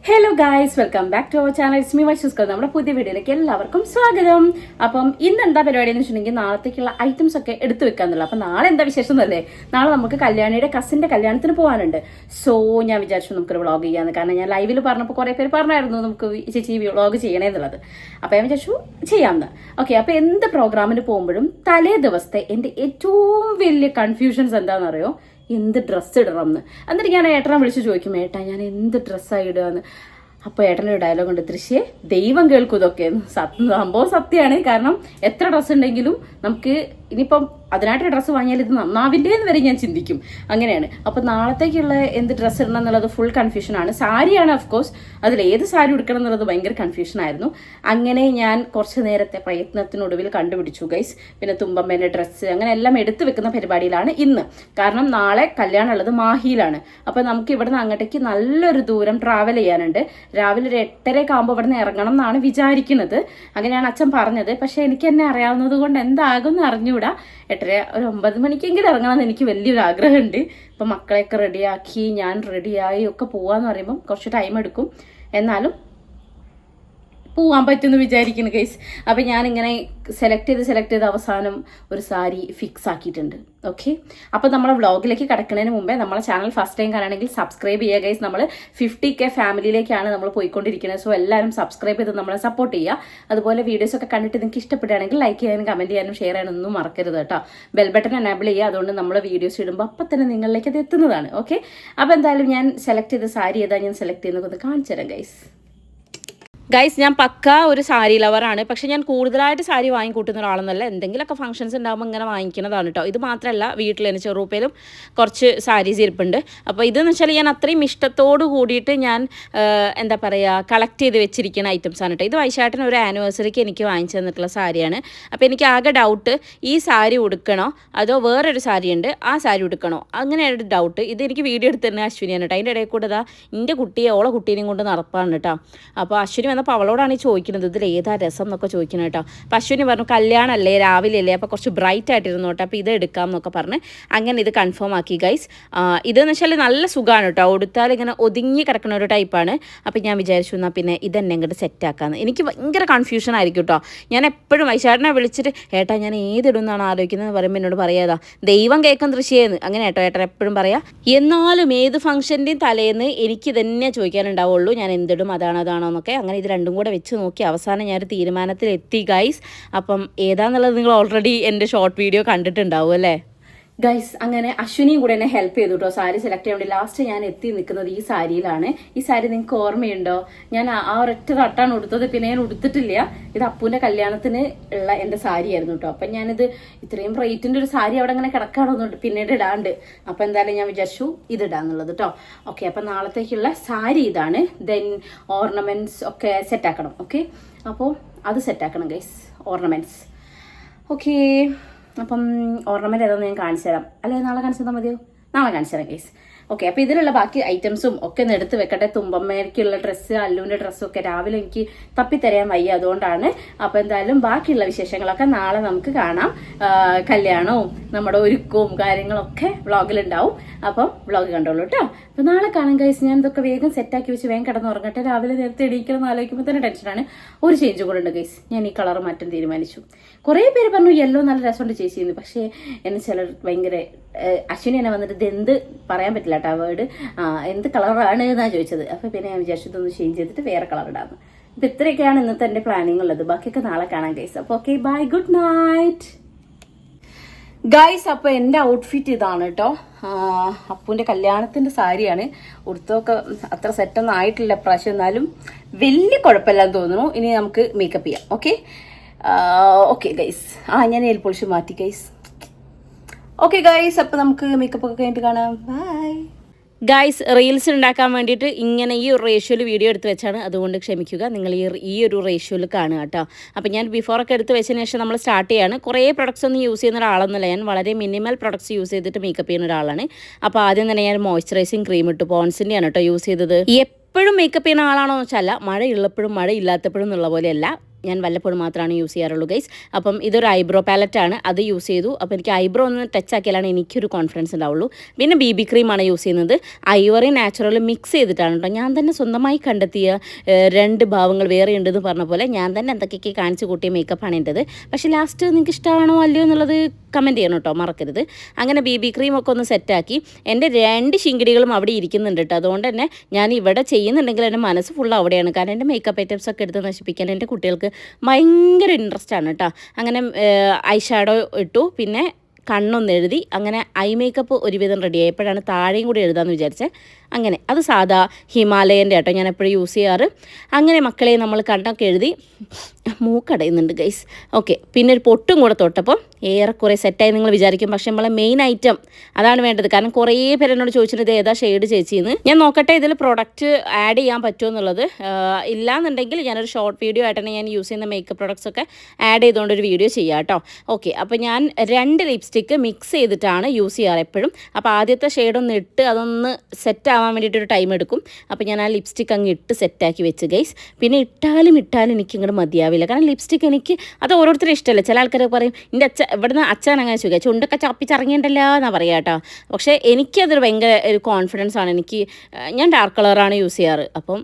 Hello guys, welcome back to our channel. It's me Vaishuskar. നമ്മുടെ പുതിയ വീഡിയോയിലേക്ക് എല്ലാവർക്കും സ്വാഗതം. അപ്പം ഇന്ന് എന്താ പരിപാടി എന്ന് വെച്ചിട്ടുണ്ടെങ്കിൽ നാളത്തേക്കുള്ള ഐറ്റംസ് ഒക്കെ എടുത്തു വെക്കാന്നുള്ളത്. അപ്പം നാളെ എന്താ വിശേഷം എന്നല്ലേ, നാളെ നമുക്ക് കല്യാണിയുടെ കസിന്റെ കല്യാണത്തിന് പോകാനുണ്ട്. സോ ഞാൻ വിചാരിച്ചു നമുക്കൊരു വ്ളോഗ് ചെയ്യാന്ന്. കാരണം ഞാൻ ലൈവിൽ പറഞ്ഞപ്പോൾ കുറെ പേര് പറഞ്ഞായിരുന്നു നമുക്ക് ചേച്ചി വ്ളോഗ് ചെയ്യണേ എന്നുള്ളത്. അപ്പം ഞാൻ വിചാരിച്ചു ചെയ്യാമെന്ന്. ഓക്കെ, അപ്പം എന്ത് പ്രോഗ്രാമിന് പോകുമ്പോഴും തലേ ദിവസത്തെ എൻ്റെ ഏറ്റവും വലിയ കൺഫ്യൂഷൻസ് എന്താണെന്നറിയോ, എന്ത് ഡ്രസ്സ് ഇടണം എന്ന്. എന്നിട്ട് ഞാൻ ഏട്ടനെ വിളിച്ച് ചോദിക്കും, ഏട്ടാ ഞാൻ എന്ത് ഡ്രസ്സാണ് ഇടുക എന്ന്. അപ്പോൾ ഏട്ടനൊരു ഡയലോഗ് ഉണ്ട്, ദൃശ്യേ ദൈവം കേൾക്കും ഇതൊക്കെ. സംഭവം സത്യമാണ്. കാരണം എത്ര ഡ്രസ്സ് ഉണ്ടെങ്കിലും നമുക്ക് ഇനിയിപ്പം അതിനായിട്ട് ഡ്രസ്സ് വാങ്ങിയാൽ ഇത് നന്നാവില്ലേ എന്ന് വരെ ഞാൻ ചിന്തിക്കും. അങ്ങനെയാണ്. അപ്പം നാളത്തേക്കുള്ള എന്ത് ഡ്രസ്സ് ഇടണം എന്നുള്ളത് ഫുൾ കൺഫ്യൂഷനാണ്. സാരിയാണ് ഓഫ്കോഴ്സ്, അതിൽ ഏത് സാരി ഉടുക്കണം എന്നുള്ളത് ഭയങ്കര കൺഫ്യൂഷനായിരുന്നു. അങ്ങനെ ഞാൻ കുറച്ച് നേരത്തെ പ്രയത്നത്തിനൊടുവിൽ കണ്ടുപിടിച്ചു ഗൈസ്. പിന്നെ തുമ്പമ്മേൻ്റെ ഡ്രസ്സ് അങ്ങനെ എല്ലാം എടുത്തു വെക്കുന്ന പരിപാടിയിലാണ് ഇന്ന്. കാരണം നാളെ കല്യാണം ഉള്ളത് മാഹിയിലാണ്. അപ്പം നമുക്ക് ഇവിടുന്ന് അങ്ങോട്ടേക്ക് നല്ലൊരു ദൂരം ട്രാവൽ ചെയ്യാനുണ്ട്. രാവിലെ ഒരു 8:30 ആകുമ്പോൾ ഇവിടുന്ന് ഇറങ്ങണം എന്നാണ് വിചാരിക്കുന്നത്. അങ്ങനെയാണ് അച്ഛൻ പറഞ്ഞത്. പക്ഷെ എനിക്ക് എന്നെ അറിയാവുന്നത് കൊണ്ട് എന്താകും എന്ന് അറിഞ്ഞുകൂടാ. 8:30 ഒരു 9 മണിക്കെങ്കിലും ഇറങ്ങണമെന്ന് എനിക്ക് വലിയൊരു ആഗ്രഹമുണ്ട്. ഇപ്പം മക്കളെയൊക്കെ റെഡിയാക്കി ഞാൻ റെഡിയായി ഒക്കെ പോവാന്ന് പറയുമ്പം കുറച്ച് ടൈം എടുക്കും. എന്നാലും പോവാൻ പറ്റുമെന്ന് വിചാരിക്കുന്നു ഗൈസ്. അപ്പം ഞാനിങ്ങനെ സെലക്ട് ചെയ്ത് അവസാനം ഒരു സാരി ഫിക്സ് ആക്കിയിട്ടുണ്ട്. ഓക്കെ, അപ്പം നമ്മളെ വ്ളോഗിലേക്ക് കിടക്കുന്നതിന് മുമ്പേ നമ്മളെ ചാനൽ ഫസ്റ്റ് ടൈം കാണുകയാണെങ്കിൽ സബ്സ്ക്രൈബ് ചെയ്യുക ഗൈസ്. നമ്മൾ 50K ഫാമിലിയിലേക്കാണ് നമ്മൾ പോയിക്കൊണ്ടിരിക്കുന്നത്. സോ എല്ലാവരും സബ്സ്ക്രൈബ് ചെയ്ത് നമ്മളെ സപ്പോർട്ട് ചെയ്യുക. അതുപോലെ വീഡിയോസൊക്കെ കണ്ടിട്ട് നിങ്ങൾക്ക് ഇഷ്ടപ്പെടുകയാണെങ്കിൽ ലൈക്ക് ചെയ്യാനും കമൻറ്റ് ചെയ്യാനും ഷെയർ ചെയ്യാനൊന്നും മറക്കരുത് കേട്ടോ. ബെൽ ബട്ടൺ എനേബിൾ ചെയ്യുക. അതുകൊണ്ട് നമ്മൾ വീഡിയോസ് ഇടുമ്പോൾ അപ്പം തന്നെ നിങ്ങളിലേക്ക് അത് എത്തുന്നതാണ്. ഓക്കെ, അപ്പോൾ എന്തായാലും ഞാൻ സെലക്ട് ചെയ്ത സാരി ഏതാ ഞാൻ സെലക്ട് ചെയ്യുന്നത് കാണിച്ചു തരാം ഗൈസ്. ഞാൻ പക്ക ഒരു സാരി ലവറാണ്. പക്ഷെ ഞാൻ കൂടുതലായിട്ട് സാരി വാങ്ങിക്കൂട്ടുന്ന ഒരാളെന്നല്ല. എന്തെങ്കിലുമൊക്കെ ഫംഗ്ഷൻസ് ഉണ്ടാകുമ്പോൾ ഇങ്ങനെ വാങ്ങിക്കുന്നതാണ് കേട്ടോ. ഇത് മാത്രമല്ല, വീട്ടിൽ തന്നെ ചെറുപ്പയിലും കുറച്ച് സാരീസ് ഇരിപ്പുണ്ട്. അപ്പോൾ ഇതെന്ന് വെച്ചാൽ ഞാൻ അത്രയും ഇഷ്ടത്തോട് കൂടിയിട്ട് ഞാൻ എന്താ പറയുക കളക്ട് ചെയ്ത് വെച്ചിരിക്കുന്ന ഐറ്റംസാണ് കേട്ടോ. ഇത് വൈശാട്ടിന് ഒരു ആനിവേഴ്സറിക്ക് എനിക്ക് വാങ്ങിച്ചു തന്നിട്ടുള്ള സാരിയാണ്. അപ്പോൾ എനിക്ക് ആകെ ഡൗട്ട്, ഈ സാരി ഉടുക്കണോ അതോ വേറൊരു സാരി ഉണ്ട് ആ സാരി ഉടുക്കണോ, അങ്ങനെയൊരു ഡൗട്ട്. ഇത് എനിക്ക് വീഡിയോ എടുത്ത് തന്നെ അശ്വിനിയാണ് കേട്ടോ. അതിൻ്റെ ഇടയിൽ കൂടെ എൻ്റെ കുട്ടിയെ ഓളെ കുട്ടീനെയും കൊണ്ട് നടപ്പാണ് കേട്ടോ. അപ്പോൾ അശ്വിനി വന്നപ്പോൾ അവളോടാണ് ഈ ചോദിക്കുന്നത് ഇതിൽ ഏതാ രസം എന്നൊക്കെ ചോദിക്കുന്നത് കേട്ടോ. അപ്പോൾ അശ്വിനി പറഞ്ഞു കല്യാണമല്ലേ രാവിലെ അല്ലേ, അപ്പോൾ കുറച്ച് ബ്രൈറ്റ് ആയിട്ടിരുന്നോട്ടെ, അപ്പോൾ ഇത് എടുക്കാം എന്നൊക്കെ പറഞ്ഞ് അങ്ങനെ ഇത് കൺഫേം ആക്കി ഗൈസ്. ഇതെന്ന് വെച്ചാൽ നല്ല സുഖമാണ് കേട്ടോ. ഉടുത്താൽ ഇങ്ങനെ ഒതുങ്ങി കിടക്കുന്ന ഒരു ടൈപ്പാണ്. അപ്പോൾ ഞാൻ വിചാരിച്ചു എന്നാൽ പിന്നെ ഇതെന്നെ ഇങ്ങോട്ട് സെറ്റാക്കാമെന്ന്. എനിക്ക് ഭയങ്കര കൺഫ്യൂഷൻ ആയിരിക്കും കേട്ടോ. ഞാൻ എപ്പോഴും വൈശാട്ടിനെ വിളിച്ചിട്ട് ഏട്ടാ ഞാൻ ഏതിടുന്നാണ് ആലോചിക്കുന്നത് പറയുമ്പോൾ എന്നോട് പറയാതാ ദൈവം കേൾക്കും ദൃശ്യേന്ന്. അങ്ങനെ കേട്ടോ ഏട്ടൻ എപ്പോഴും പറയാം. എന്നാലും ഏത് ഫംഗ്ഷൻ്റെയും തലേന്ന് എനിക്ക് തന്നെ ചോദിക്കാനുണ്ടാവുള്ളൂ ഞാൻ എന്തിടും അതാണോ എന്നൊക്കെ. അങ്ങനെ ഇത് രണ്ടും കൂടെ വെച്ച് നോക്കി അവസാനം ഞാനൊരു തീരുമാനത്തിലെത്തി ഗൈസ്. അപ്പം ഏതാന്നുള്ളത് നിങ്ങൾ ഓൾറെഡി എൻ്റെ ഷോർട്ട് വീഡിയോ കണ്ടിട്ടുണ്ടാവും അല്ലേ ഗൈസ്. അങ്ങനെ അശ്വിനിയും കൂടെ എന്നെ ഹെൽപ്പ് ചെയ്തു കേട്ടോ സാരി സെലക്ട് ചെയ്യാൻ വേണ്ടി. ലാസ്റ്റ് ഞാൻ എത്തി നിൽക്കുന്നത് ഈ സാരിയിലാണ്. ഈ സാരി നിങ്ങൾക്ക് ഓർമ്മയുണ്ടോ? ഞാൻ ആ ഒരൊറ്റ തട്ടാണ് ഉടുത്തത്, പിന്നെ ഞാൻ ഉടുത്തിട്ടില്ല. ഇത് അപ്പൂൻ്റെ കല്യാണത്തിന് ഉള്ള എൻ്റെ സാരി ആയിരുന്നു കേട്ടോ. അപ്പം ഞാനിത് ഇത്രയും റേറ്റിൻ്റെ ഒരു സാരി അവിടെ അങ്ങനെ കിടക്കാറൊന്നുണ്ട്, പിന്നീട് ഇടാണ്ട്. അപ്പം എന്തായാലും ഞാൻ വിചാരിച്ചു ഇതിടാന്നുള്ളത് കേട്ടോ. ഓക്കെ, അപ്പം നാളത്തേക്കുള്ള സാരി ഇതാണ്. ദെൻ ഓർണമെന്റ്സ് ഒക്കെ സെറ്റാക്കണം. ഓക്കെ, അപ്പോൾ അത് സെറ്റാക്കണം ഗൈസ്, ഓർണമെന്റ്സ്. ഓക്കെ, അപ്പം ഓർണമെന്റ് ഏതാണെന്ന് ഞാൻ കാണിച്ചു തരാം. അല്ലെ നാളെ കാണിച്ചു തന്നാൽ മതിയോ? നാളെ കാണിച്ചു തരാം ഗൈസ്. ഓക്കെ, അപ്പോൾ ഇതിലുള്ള ബാക്കി ഐറ്റംസും ഒക്കെ ഒന്ന് എടുത്ത് വെക്കട്ടെ. തുമ്പമ്മയ്ക്കുള്ള ഡ്രസ്സ്, അല്ലുവിൻ്റെ ഡ്രസ്സും ഒക്കെ രാവിലെ എനിക്ക് തപ്പിത്തരാൻ വയ്യ, അതുകൊണ്ടാണ്. അപ്പോൾ എന്തായാലും ബാക്കിയുള്ള വിശേഷങ്ങളൊക്കെ നാളെ നമുക്ക് കാണാം. കല്യാണവും നമ്മുടെ ഒരുക്കവും കാര്യങ്ങളൊക്കെ വ്ളോഗിലുണ്ടാവും. അപ്പം വ്ളോഗ് കണ്ടോളൂ കേട്ടോ. അപ്പോൾ നാളെ കാണാം ഗൈസ്. ഞാൻ ഇതൊക്കെ വേഗം സെറ്റാക്കി വെച്ച് വേഗം കിടന്നുറങ്ങട്ടെ. രാവിലെ നേരത്തെ എണീക്കണം എന്ന് ആലോചിക്കുമ്പോൾ തന്നെ ടെൻഷനാണ്. ഒരു ചേഞ്ച് കൂടെ ഉണ്ട് ഗൈസ്. ഞാൻ ഈ കളർ മാറ്റാൻ തീരുമാനിച്ചു. കുറേ പേര് പറഞ്ഞു യെല്ലോ നല്ല രസമുണ്ട് ചേച്ചിന്ന്. പക്ഷേ എന്നെ ചിലർ ഭയങ്കര അശ്വിനി എന്നെ വന്നിട്ട് ഇത് എന്ത് പറയാൻ പറ്റില്ല കേട്ടോ ആ വേർഡ്, എന്ത് കളറാണ് എന്നാണ് ചോദിച്ചത്. അപ്പോൾ പിന്നെ ഞാൻ വിചാരിച്ചു ഇതൊന്ന് ചേഞ്ച് ചെയ്തിട്ട് വേറെ കളർ ഇടാമെന്ന്. ഇപ്പം ഇത്രയൊക്കെയാണ് ഇന്നത്തെ എൻ്റെ പ്ലാനിങ് ഉള്ളത്. ബാക്കിയൊക്കെ നാളെ കാണാം ഗൈസ്. അപ്പോൾ okay, bye, good night guys. അപ്പോൾ എൻ്റെ ഔട്ട്ഫിറ്റ് ഇതാണ് കേട്ടോ. അപ്പൂൻ്റെ കല്യാണത്തിൻ്റെ സാരിയാണ്. ഉടുത്തൊക്കെ അത്ര സെറ്റൊന്നും ആയിട്ടില്ല പ്രാവശ്യം, എന്നാലും വലിയ കുഴപ്പമില്ലാന്ന് തോന്നുന്നു. ഇനി നമുക്ക് മേക്കപ്പ് ചെയ്യാം. Okay guys. ഞാൻ നെയിൽ പോളിഷ് മാറ്റി ഗൈസ്. ഓക്കെ ഗൈസ്, അപ്പോൾ നമുക്ക് മേക്കപ്പ് ഒക്കെ കഴിഞ്ഞിട്ട് കാണാം. Bye guys. റീൽസ് ഉണ്ടാക്കാൻ വേണ്ടിയിട്ട് ഇങ്ങനെ ഈ ഒരു റേഷ്യോയിൽ വീഡിയോ എടുത്ത് വെച്ചാണ്, അതുകൊണ്ട് ക്ഷമിക്കുക. നിങ്ങൾ ഈ ഒരു റേഷ്യോയിൽ കാണുക കേട്ടോ. അപ്പോൾ ഞാൻ ബിഫോറൊക്കെ എടുത്ത് വെച്ചതിന് ശേഷം നമ്മൾ സ്റ്റാർട്ട് ചെയ്യാണ്. കുറേ പ്രൊഡക്ട്സ് ഒന്നും യൂസ് ചെയ്യുന്ന ഒരാളൊന്നുമല്ല ഞാൻ. വളരെ മിനിമൽ പ്രൊഡക്ട്സ് യൂസ് ചെയ്തിട്ട് മേക്കപ്പ് ചെയ്യുന്ന ഒരാളാണ്. അപ്പോൾ ആദ്യം തന്നെ ഞാൻ മോയ്സ്ചറൈസിങ് ക്രീം ഇട്ടു. പോൺസിൻ്റെയാണ് കേട്ടോ യൂസ് ചെയ്തത്. എപ്പോഴും മേക്കപ്പ് ചെയ്യുന്ന ആളാണോ എന്ന് വെച്ചാൽ മഴയുള്ളപ്പോഴും മഴ ഇല്ലാത്തപ്പോഴും എന്നുള്ള പോലെയല്ല. ഞാൻ വല്ലപ്പോഴും മാത്രമാണ് യൂസ് ചെയ്യാറുള്ളൂ ഗൈസ്. അപ്പം ഇതൊരു ഐബ്രോ പാലറ്റാണ്, അത് യൂസ് ചെയ്തു. അപ്പോൾ എനിക്ക് ഐബ്രോ ഒന്ന് ടച്ച് ആക്കിയാലാണ് എനിക്കൊരു കോൺഫിഡൻസ് ഉണ്ടാവുള്ളൂ. പിന്നെ BB ക്രീമാണ് യൂസ് ചെയ്യുന്നത്. ഐവറി നാച്ചുറൽ മിക്സ് ചെയ്തിട്ടാണ് കേട്ടോ. ഞാൻ തന്നെ സ്വന്തമായി കണ്ടെത്തിയ 2 ഭാവങ്ങൾ വേറെ ഉണ്ടെന്ന് പറഞ്ഞ പോലെ ഞാൻ തന്നെ എന്തൊക്കെയൊക്കെ കാണിച്ച് കൂട്ടിയ മേക്കപ്പാണ് എൻ്റെത്. പക്ഷേ ലാസ്റ്റ് നിങ്ങൾക്ക് ഇഷ്ടമാണോ അല്ലയോ എന്നുള്ളത് കമൻറ്റ് ചെയ്യണം കേട്ടോ, മറക്കരുത്. അങ്ങനെ BB ക്രീമൊക്കെ ഒന്ന് സെറ്റാക്കി എൻ്റെ 2 ശിങ്കിടികളും അവിടെ ഇരിക്കുന്നുണ്ട് കേട്ടോ. അതുകൊണ്ട് തന്നെ ഞാൻ ഇവിടെ ചെയ്യുന്നുണ്ടെങ്കിൽ എൻ്റെ മനസ്സ് ഫുൾ അവിടെയാണ്. കാരണം എൻ്റെ മേക്കപ്പ് ഐറ്റംസ് ഒക്കെ എടുത്ത് നശിപ്പിക്കാൻ എൻ്റെ കുട്ടികൾക്ക് ഭയങ്കര ഇൻട്രസ്റ്റ് ആണ് കേട്ടോ. അങ്ങനെ ഐ ഷാഡോ ഇട്ടു, പിന്നെ കണ്ണൊന്ന് എഴുതി. അങ്ങനെ ഐ മേക്കപ്പ് ഒരുവിധം റെഡി ആയപ്പോഴാണ് താഴെയും കൂടി എഴുതാമെന്ന് വിചാരിച്ചത്. അങ്ങനെ അത് സാധാ ഹിമാലയൻ്റെ കേട്ടോ ഞാൻ എപ്പോഴും യൂസ് ചെയ്യാറ്. അങ്ങനെ മക്കളെ നമ്മൾ കണ്ണൊക്കെ എഴുതി, മൂക്കടയുന്നുണ്ട് ഗൈസ്. ഓക്കെ, പിന്നെ ഒരു പൊട്ടും കൂടെ തൊട്ടപ്പോൾ ഏറെക്കുറെ സെറ്റായി നിങ്ങൾ വിചാരിക്കും. പക്ഷേ നമ്മളെ മെയിൻ ഐറ്റം അതാണ് വേണ്ടത്. കാരണം കുറേ പേര് എന്നോട് ചോദിച്ചിട്ട് ഏതാ ഷെയ്ഡ് ചേച്ചിന്ന്. ഞാൻ നോക്കട്ടെ ഇതിൽ പ്രൊഡക്റ്റ് ആഡ് ചെയ്യാൻ പറ്റുമോ എന്നുള്ളത്. ഇല്ലാന്നുണ്ടെങ്കിൽ ഞാനൊരു ഷോർട്ട് വീഡിയോ ആയിട്ടാണ് ഞാൻ യൂസ് ചെയ്യുന്ന മേക്കപ്പ് പ്രൊഡക്ട്സ് ഒക്കെ ആഡ് ചെയ്തുകൊണ്ടൊരു വീഡിയോ ചെയ്യാം കേട്ടോ. ഓക്കെ, അപ്പോൾ ഞാൻ 2 ലിപ്സ്റ്റിക്ക് മിക്സ് ചെയ്തിട്ടാണ് യൂസ് ചെയ്യാറ് എപ്പോഴും. അപ്പോൾ ആദ്യത്തെ ഷെയ്ഡൊന്ന് ഇട്ട് അതൊന്ന് സെറ്റ് ആവാൻ വേണ്ടിയിട്ടൊരു ടൈം എടുക്കും. അപ്പോൾ ഞാൻ ആ ലിപ്സ്റ്റിക്ക് അങ്ങ് ഇട്ട് സെറ്റാക്കി വെച്ച് ഗൈസ്. പിന്നെ ഇട്ടാലും എനിക്കിങ്ങോട്ട് മതിയാവില്ല. കാരണം ലിപ്സ്റ്റിക്ക് എനിക്ക് അത് ഓരോരുത്തരും ഇഷ്ടമല്ല. ചില ആൾക്കാരൊക്കെ പറയും എൻ്റെ ഇവിടുന്ന് അച്ഛൻ അങ്ങനെ ചോദിക്കുക, ചുണ്ടൊക്കെ ചപ്പിച്ചിറങ്ങിയിട്ടല്ലോ എന്നാണ് പറയുക കേട്ടോ. പക്ഷേ എനിക്കതൊരു ഭയങ്കര ഒരു കോൺഫിഡൻസ് ആണ്. ഞാൻ ഡാർക്ക് കളറാണ് യൂസ് ചെയ്യാറ്. അപ്പം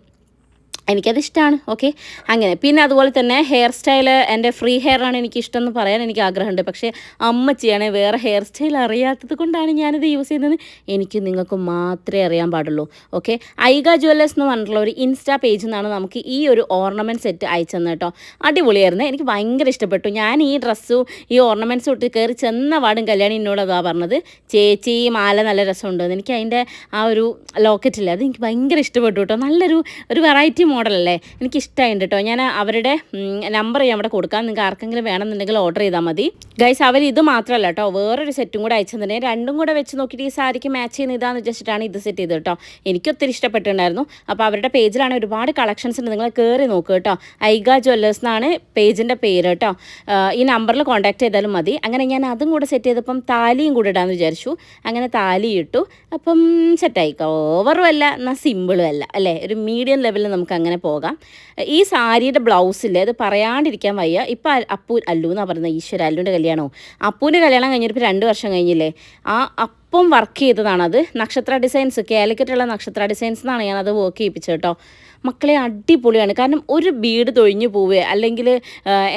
എനിക്കത് ഇഷ്ടമാണ്. ഓക്കെ, അങ്ങനെ പിന്നെ അതുപോലെ തന്നെ ഹെയർ സ്റ്റൈൽ എൻ്റെ ഫ്രീ ഹെയർ ആണ് എനിക്കിഷ്ടം എന്ന് പറയാൻ എനിക്ക് ആഗ്രഹമുണ്ട്. പക്ഷേ അമ്മച്ചിയാണ് വേറെ ഹെയർ സ്റ്റൈൽ അറിയാത്തത് കൊണ്ടാണ് ഞാനിത് യൂസ് ചെയ്യുന്നത്. എനിക്ക് നിങ്ങൾക്ക് മാത്രമേ അറിയാൻ പാടുള്ളൂ. ഓക്കെ, ഐഗ ജ്വല്ലേഴ്സ് എന്ന് പറഞ്ഞിട്ടുള്ള ഒരു ഇൻസ്റ്റാ പേജിൽ നിന്നാണ് നമുക്ക് ഈ ഒരു ഓർണമെൻറ്റ് സെറ്റ് അയച്ചെന്ന് കേട്ടോ. അടിപൊളിയായിരുന്നു, എനിക്ക് ഭയങ്കര ഇഷ്ടപ്പെട്ടു. ഞാൻ ഈ ഡ്രസ്സും ഈ ഓർണമെൻറ്റ്സും ഇട്ട് കയറി ചെന്ന പാടും കല്യാണി എന്നോട് അതാ പറഞ്ഞത്, ചേച്ചി മാല നല്ല രസമുണ്ടെന്ന്. എനിക്ക് അതിൻ്റെ ആ ഒരു ലോക്കറ്റില്ല, അത് എനിക്ക് ഭയങ്കര ഇഷ്ടപ്പെട്ടു കേട്ടോ. നല്ലൊരു വെറൈറ്റി മോഡലല്ലേ, എനിക്കിഷ്ടമായിട്ടുണ്ട് കേട്ടോ. ഞാൻ അവരുടെ നമ്പർ ഞാൻ അവിടെ കൊടുക്കാം, നിങ്ങൾക്ക് ആർക്കെങ്കിലും വേണമെന്നുണ്ടെങ്കിൽ ഓർഡർ ചെയ്താൽ മതി ഗൈസ്. അവർ ഇത് മാത്രമല്ല കേട്ടോ, വേറൊരു സെറ്റും കൂടെ അയച്ചു തന്നെ. രണ്ടും കൂടെ വെച്ച് നോക്കിയിട്ട് ഈ സാരിക്ക് മാച്ച് ചെയ്യുന്ന ഇതാന്ന് വെച്ചിട്ടാണ് ഇത് സെറ്റ് ചെയ്തത് കേട്ടോ. എനിക്കൊത്തിരി ഇഷ്ടപ്പെട്ടിട്ടുണ്ടായിരുന്നു. അപ്പോൾ അവരുടെ പേജിലാണ് ഒരുപാട് കളക്ഷൻസ് ഉണ്ട്, നിങ്ങൾ കയറി നോക്കുക കേട്ടോ. ഐഗ ജ്വല്ലേഴ്സ് എന്നാണ് പേജിൻ്റെ പേര് കേട്ടോ. ഈ നമ്പറിൽ കോൺടാക്ട് ചെയ്താലും മതി. അങ്ങനെ ഞാൻ അതും കൂടെ സെറ്റ് ചെയ്തപ്പം താലിയും കൂടെ ഇടാമെന്ന് വിചാരിച്ചു. അങ്ങനെ താലി ഇട്ടു. അപ്പം സെറ്റായിക്കോ. ഓവറും അല്ല എന്നാൽ സിമ്പിളും അല്ല അല്ലേ, ഒരു മീഡിയം ലെവലിൽ നമുക്ക് അങ്ങനെ പോകാം. ഈ സാരിയുടെ ബ്ലൗസില്ലേ, അത് പറയാണ്ടിരിക്കാൻ വയ്യ. ഇപ്പം അല്ലു എന്നാണ് പറയുന്നത്. ഈശ്വര, അല്ലുവിൻ്റെ കല്യാണമോ അപ്പൂൻ്റെ കല്യാണം കഴിഞ്ഞിട്ട് 2 വർഷം കഴിഞ്ഞില്ലേ. അപ്പം വർക്ക് ചെയ്തതാണത്. നക്ഷത്ര ഡിസൈൻസ്, കാലിക്കറ്റുള്ള നക്ഷത്ര ഡിസൈൻസ് എന്നാണ് ഞാനത് വർക്ക് ചെയ്യിപ്പിച്ചത് കേട്ടോ. മക്കളെ അടിപൊളിയാണ്. കാരണം ഒരു ബീഡ് തൊഴിഞ്ഞു പോവുക അല്ലെങ്കിൽ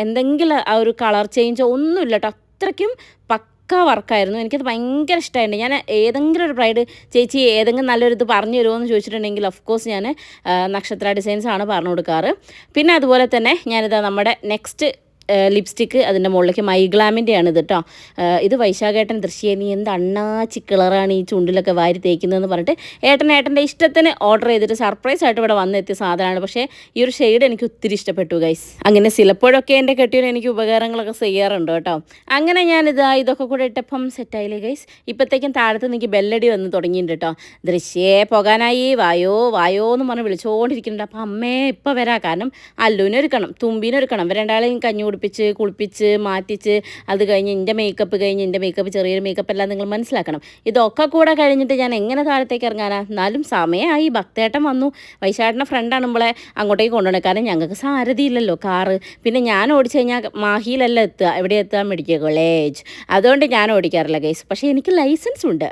എന്തെങ്കിലും ആ ഒരു കളർ ചേഞ്ചോ ഒന്നുമില്ല കേട്ടോ. അത്രയ്ക്കും വർക്കായിരുന്നു. എനിക്കത് ഭയങ്കര ഇഷ്ടമായിട്ടുണ്ട്. ഞാൻ ഏതെങ്കിലും ഒരു ബ്രൈഡ് ചേച്ചി ഏതെങ്കിലും നല്ലൊരു ഇത് പറഞ്ഞു തരുമോ എന്ന് ചോദിച്ചിട്ടുണ്ടെങ്കിൽ ഓഫ്കോഴ്സ് ഞാൻ നക്ഷത്ര ഡിസൈൻസ് ആണ് പറഞ്ഞു കൊടുക്കാറ്. പിന്നെ അതുപോലെ തന്നെ ഞാനിതാ നമ്മുടെ നെക്സ്റ്റ് ലിപ്സ്റ്റിക്ക് അതിൻ്റെ മുകളിലേക്ക് മൈഗ്ലാമിൻ്റെയാണ് ഇത് കേട്ടോ. ഇത് വൈശാഖേട്ടൻ ദൃശ്യ നീ എന്ത് അണ്ണാച്ചി കളറാണ് ഈ ചുണ്ടിലൊക്കെ വാരി തേക്കുന്നതെന്ന് പറഞ്ഞിട്ട് ഏട്ടൻ്റെ ഇഷ്ടത്തിന് ഓർഡർ ചെയ്തിട്ട് സർപ്രൈസ് ആയിട്ട് ഇവിടെ വന്നെത്തിയ സാധനമാണ്. പക്ഷേ ഈ ഒരു ഷെയ്ഡ് എനിക്ക് ഒത്തിരി ഇഷ്ടപ്പെട്ടു ഗൈസ്. അങ്ങനെ ചിലപ്പോഴൊക്കെ എൻ്റെ കെട്ടിയവന് എനിക്ക് ഉപകാരങ്ങളൊക്കെ ചെയ്യാറുണ്ട് കേട്ടോ. അങ്ങനെ ഇതൊക്കെ കൂടെ ഇട്ടപ്പം സെറ്റായില്ലേ ഗൈസ്. ഇപ്പോഴത്തേക്കും താഴത്ത് എനിക്ക് ബെല്ലടി വന്ന് തുടങ്ങിയിട്ടുണ്ട് കേട്ടോ. ദൃശ്യേ പോകാനായി വായോ എന്ന് പറഞ്ഞ് വിളിച്ചുകൊണ്ടിരിക്കുന്നുണ്ട്. അപ്പം അമ്മേ ഇപ്പം വരാം. കാരണം അല്ലുവിനൊരുക്കണം, തുമ്പീനൊരുക്കണം, രണ്ടാളെയും കഞ്ഞി കുളിപ്പിച്ച് മാറ്റിച്ച് അത് കഴിഞ്ഞ് എൻ്റെ മേക്കപ്പ് ചെറിയൊരു മേക്കപ്പ് എല്ലാം നിങ്ങൾ മനസ്സിലാക്കണം. ഇതൊക്കെ കൂടെ കഴിഞ്ഞിട്ട് ഞാൻ എങ്ങനെ താഴത്തേക്ക് ഇറങ്ങാനാ? എന്നാലും സമയമായി. ഭക്തേട്ടൻ വന്നു. വൈശാഖിൻ്റെ ഫ്രണ്ടാണ് നമ്മളെ അങ്ങോട്ടേക്ക് കൊണ്ടുപോകണം. കാരണം ഞങ്ങൾക്ക് സാരഥി ഇല്ലല്ലോ, കാറ്. പിന്നെ ഞാൻ ഓടിച്ചു കഴിഞ്ഞാൽ മാഹിയിലല്ല എത്തുക, എവിടെ എത്തുക? Medical college. അതുകൊണ്ട് ഞാൻ ഓടിക്കാറില്ല ഗൈസ്. പക്ഷേ എനിക്ക് ലൈസൻസ് ഉണ്ട്.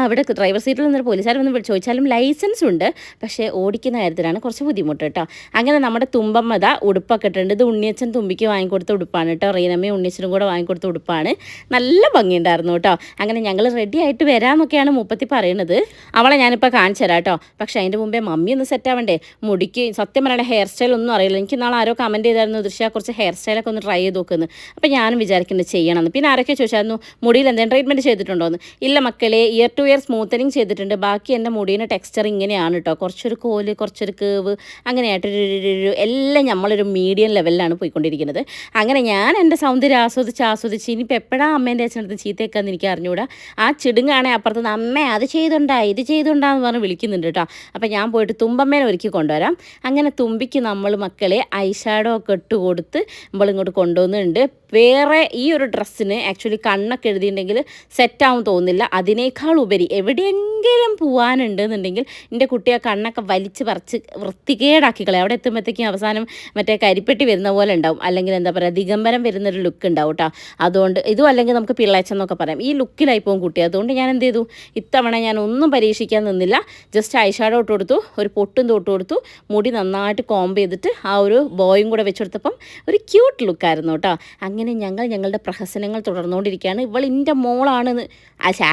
അവിടെ ഡ്രൈവർ സീറ്റിൽ നിന്നൊരു പോലീസുകാർ വന്ന് ചോദിച്ചാലും ലൈസൻസ് ഉണ്ട്. പക്ഷേ ഓടിക്കുന്ന കാര്യത്തിലാണ് കുറച്ച് ബുദ്ധിമുട്ട് കേട്ടോ. അങ്ങനെ നമ്മുടെ തുമ്പമ്മത ഉടുപ്പൊക്കെ ഇട്ടുണ്ട്. ഇത് ഉണ്ണിയച്ഛൻ തുമ്പിക്ക് വാങ്ങിക്കൊടുത്ത ഉടുപ്പാണ് കേട്ടോ. റീനമ്മയും ഉണ്ണിയച്ഛനും കൂടെ വാങ്ങിക്കൊടുത്ത ഉടുപ്പാണ്. നല്ല ഭംഗിയുണ്ടായിരുന്നു കേട്ടോ. അങ്ങനെ ഞങ്ങൾ റെഡി ആയിട്ട് വരാമെന്നൊക്കെയാണ് മൂപ്പത്തി പറയുന്നത്. അവളെ ഞാനിപ്പോൾ കാണിച്ചു തരാം കേട്ടോ. പക്ഷേ അതിൻ്റെ മുമ്പേ മമ്മി ഒന്ന് സെറ്റ് ആവണ്ടേ. മുടിക്ക് സത്യം പറയണ ഹെയർ സ്റ്റൈൽ ഒന്നും അറിയില്ല. എനിക്ക് നാളെ ആരോ കമൻറ്റ് ചെയ്തായിരുന്നു ദൃശ്യ കുറച്ച് ഹെയർ സ്റ്റൈലൊക്കെ ഒന്ന് ട്രൈ ചെയ്ത് നോക്കുന്നു. അപ്പോൾ ഞാനും വിചാരിക്കുന്നത് ചെയ്യണമെന്ന്. പിന്നെ ആരൊക്കെ ചോദിച്ചായിരുന്നു മുടിയിൽ എന്തെങ്കിലും ട്രീറ്റ്മെൻറ്റ് ചെയ്തിട്ടുണ്ടോയെന്ന്. ഇല്ല മക്കളെ, ഇയർ ടു ഇയർ സ്മൂത്തനിങ് ചെയ്തിട്ടുണ്ട്. ബാക്കി എൻ്റെ മുടീൻ്റെ ടെക്സ്ചർ ഇങ്ങനെയാണ് കേട്ടോ. കുറച്ചൊരു കോല്, കുറച്ചൊരു കേവ്, അങ്ങനെയായിട്ടൊരു എല്ലാം നമ്മളൊരു മീഡിയം ലെവലിലാണ് പോയിക്കൊണ്ടിരിക്കുന്നത്. അങ്ങനെ ഞാൻ എൻ്റെ സൗന്ദര്യം ആസ്വദിച്ച് ഇനിയിപ്പോൾ എപ്പോഴാണ് അമ്മേൻ്റെ അച്ഛനടുത്ത് ചീത്തയൊക്കെയെന്ന് എനിക്ക് അറിഞ്ഞുകൂടാ. ആ ചിടുങ്ങാണെ അപ്പുറത്ത് നിന്ന് അമ്മേ അത് ചെയ്തുണ്ടാ ഇത് ചെയ്തുണ്ടാന്ന് പറഞ്ഞ് വിളിക്കുന്നുണ്ട് കേട്ടോ. അപ്പോൾ ഞാൻ പോയിട്ട് തുമ്പമ്മേനെ ഒരുക്കി കൊണ്ടുവരാം. അങ്ങനെ തുമ്പിക്ക് നമ്മൾ മക്കളെ ഐഷാഡോ ഒക്കെ ഇട്ട് കൊടുത്ത് നമ്മളിങ്ങോട്ട് കൊണ്ടുവന്നുണ്ട്. വേറെ ഈ ഒരു ഡ്രസ്സിന് ആക്ച്വലി കണ്ണൊക്കെ എഴുതിയിട്ടുണ്ടെങ്കിൽ സെറ്റാവും തോന്നുന്നില്ല. അതിനേക്കാൾ ഉപരി എവിടെയെങ്കിലും പോകാനുണ്ട് എന്നുണ്ടെങ്കിൽ എൻ്റെ കുട്ടിയെ കണ്ണൊക്കെ വലിച്ച് പറിച്ച് വൃത്തികേടാക്കി കളയും. അവിടെ എത്തുമ്പോഴത്തേക്കും അവസാനം മറ്റേ കരിപ്പെട്ടി വരുന്ന പോലെ ഉണ്ടാവും, അല്ലെങ്കിൽ എന്താ പറയുക ദിഗംബരം വരുന്നൊരു ലുക്ക് ഉണ്ടാവും കേട്ടോ. അതുകൊണ്ട് ഇതും അല്ലെങ്കിൽ നമുക്ക് പിള്ളേച്ചെന്നൊക്കെ പറയാം. ഈ ലുക്കിലായി പോകും കുട്ടി. അതുകൊണ്ട് ഞാൻ എന്ത് ചെയ്തു, ഇത്തവണ ഞാൻ ഒന്നും പരീക്ഷിക്കാൻ നിന്നില്ല. ജസ്റ്റ് ഐഷാഡോ ഇട്ട് കൊടുത്തു, ഒരു പൊട്ടും തൊട്ട് കൊടുത്തു, മുടി നന്നായിട്ട് കോംബ് ചെയ്തിട്ട് ആ ഒരു ബോയും കൂടെ വെച്ചെടുത്തപ്പം ഒരു ക്യൂട്ട് ലുക്കായിരുന്നു കേട്ടോ. അങ്ങനെ ഞങ്ങളുടെ പ്രഹസനങ്ങൾ തുടർന്നുകൊണ്ടിരിക്കുകയാണ്. ഇവളിൻ്റെ മോളാണെന്ന്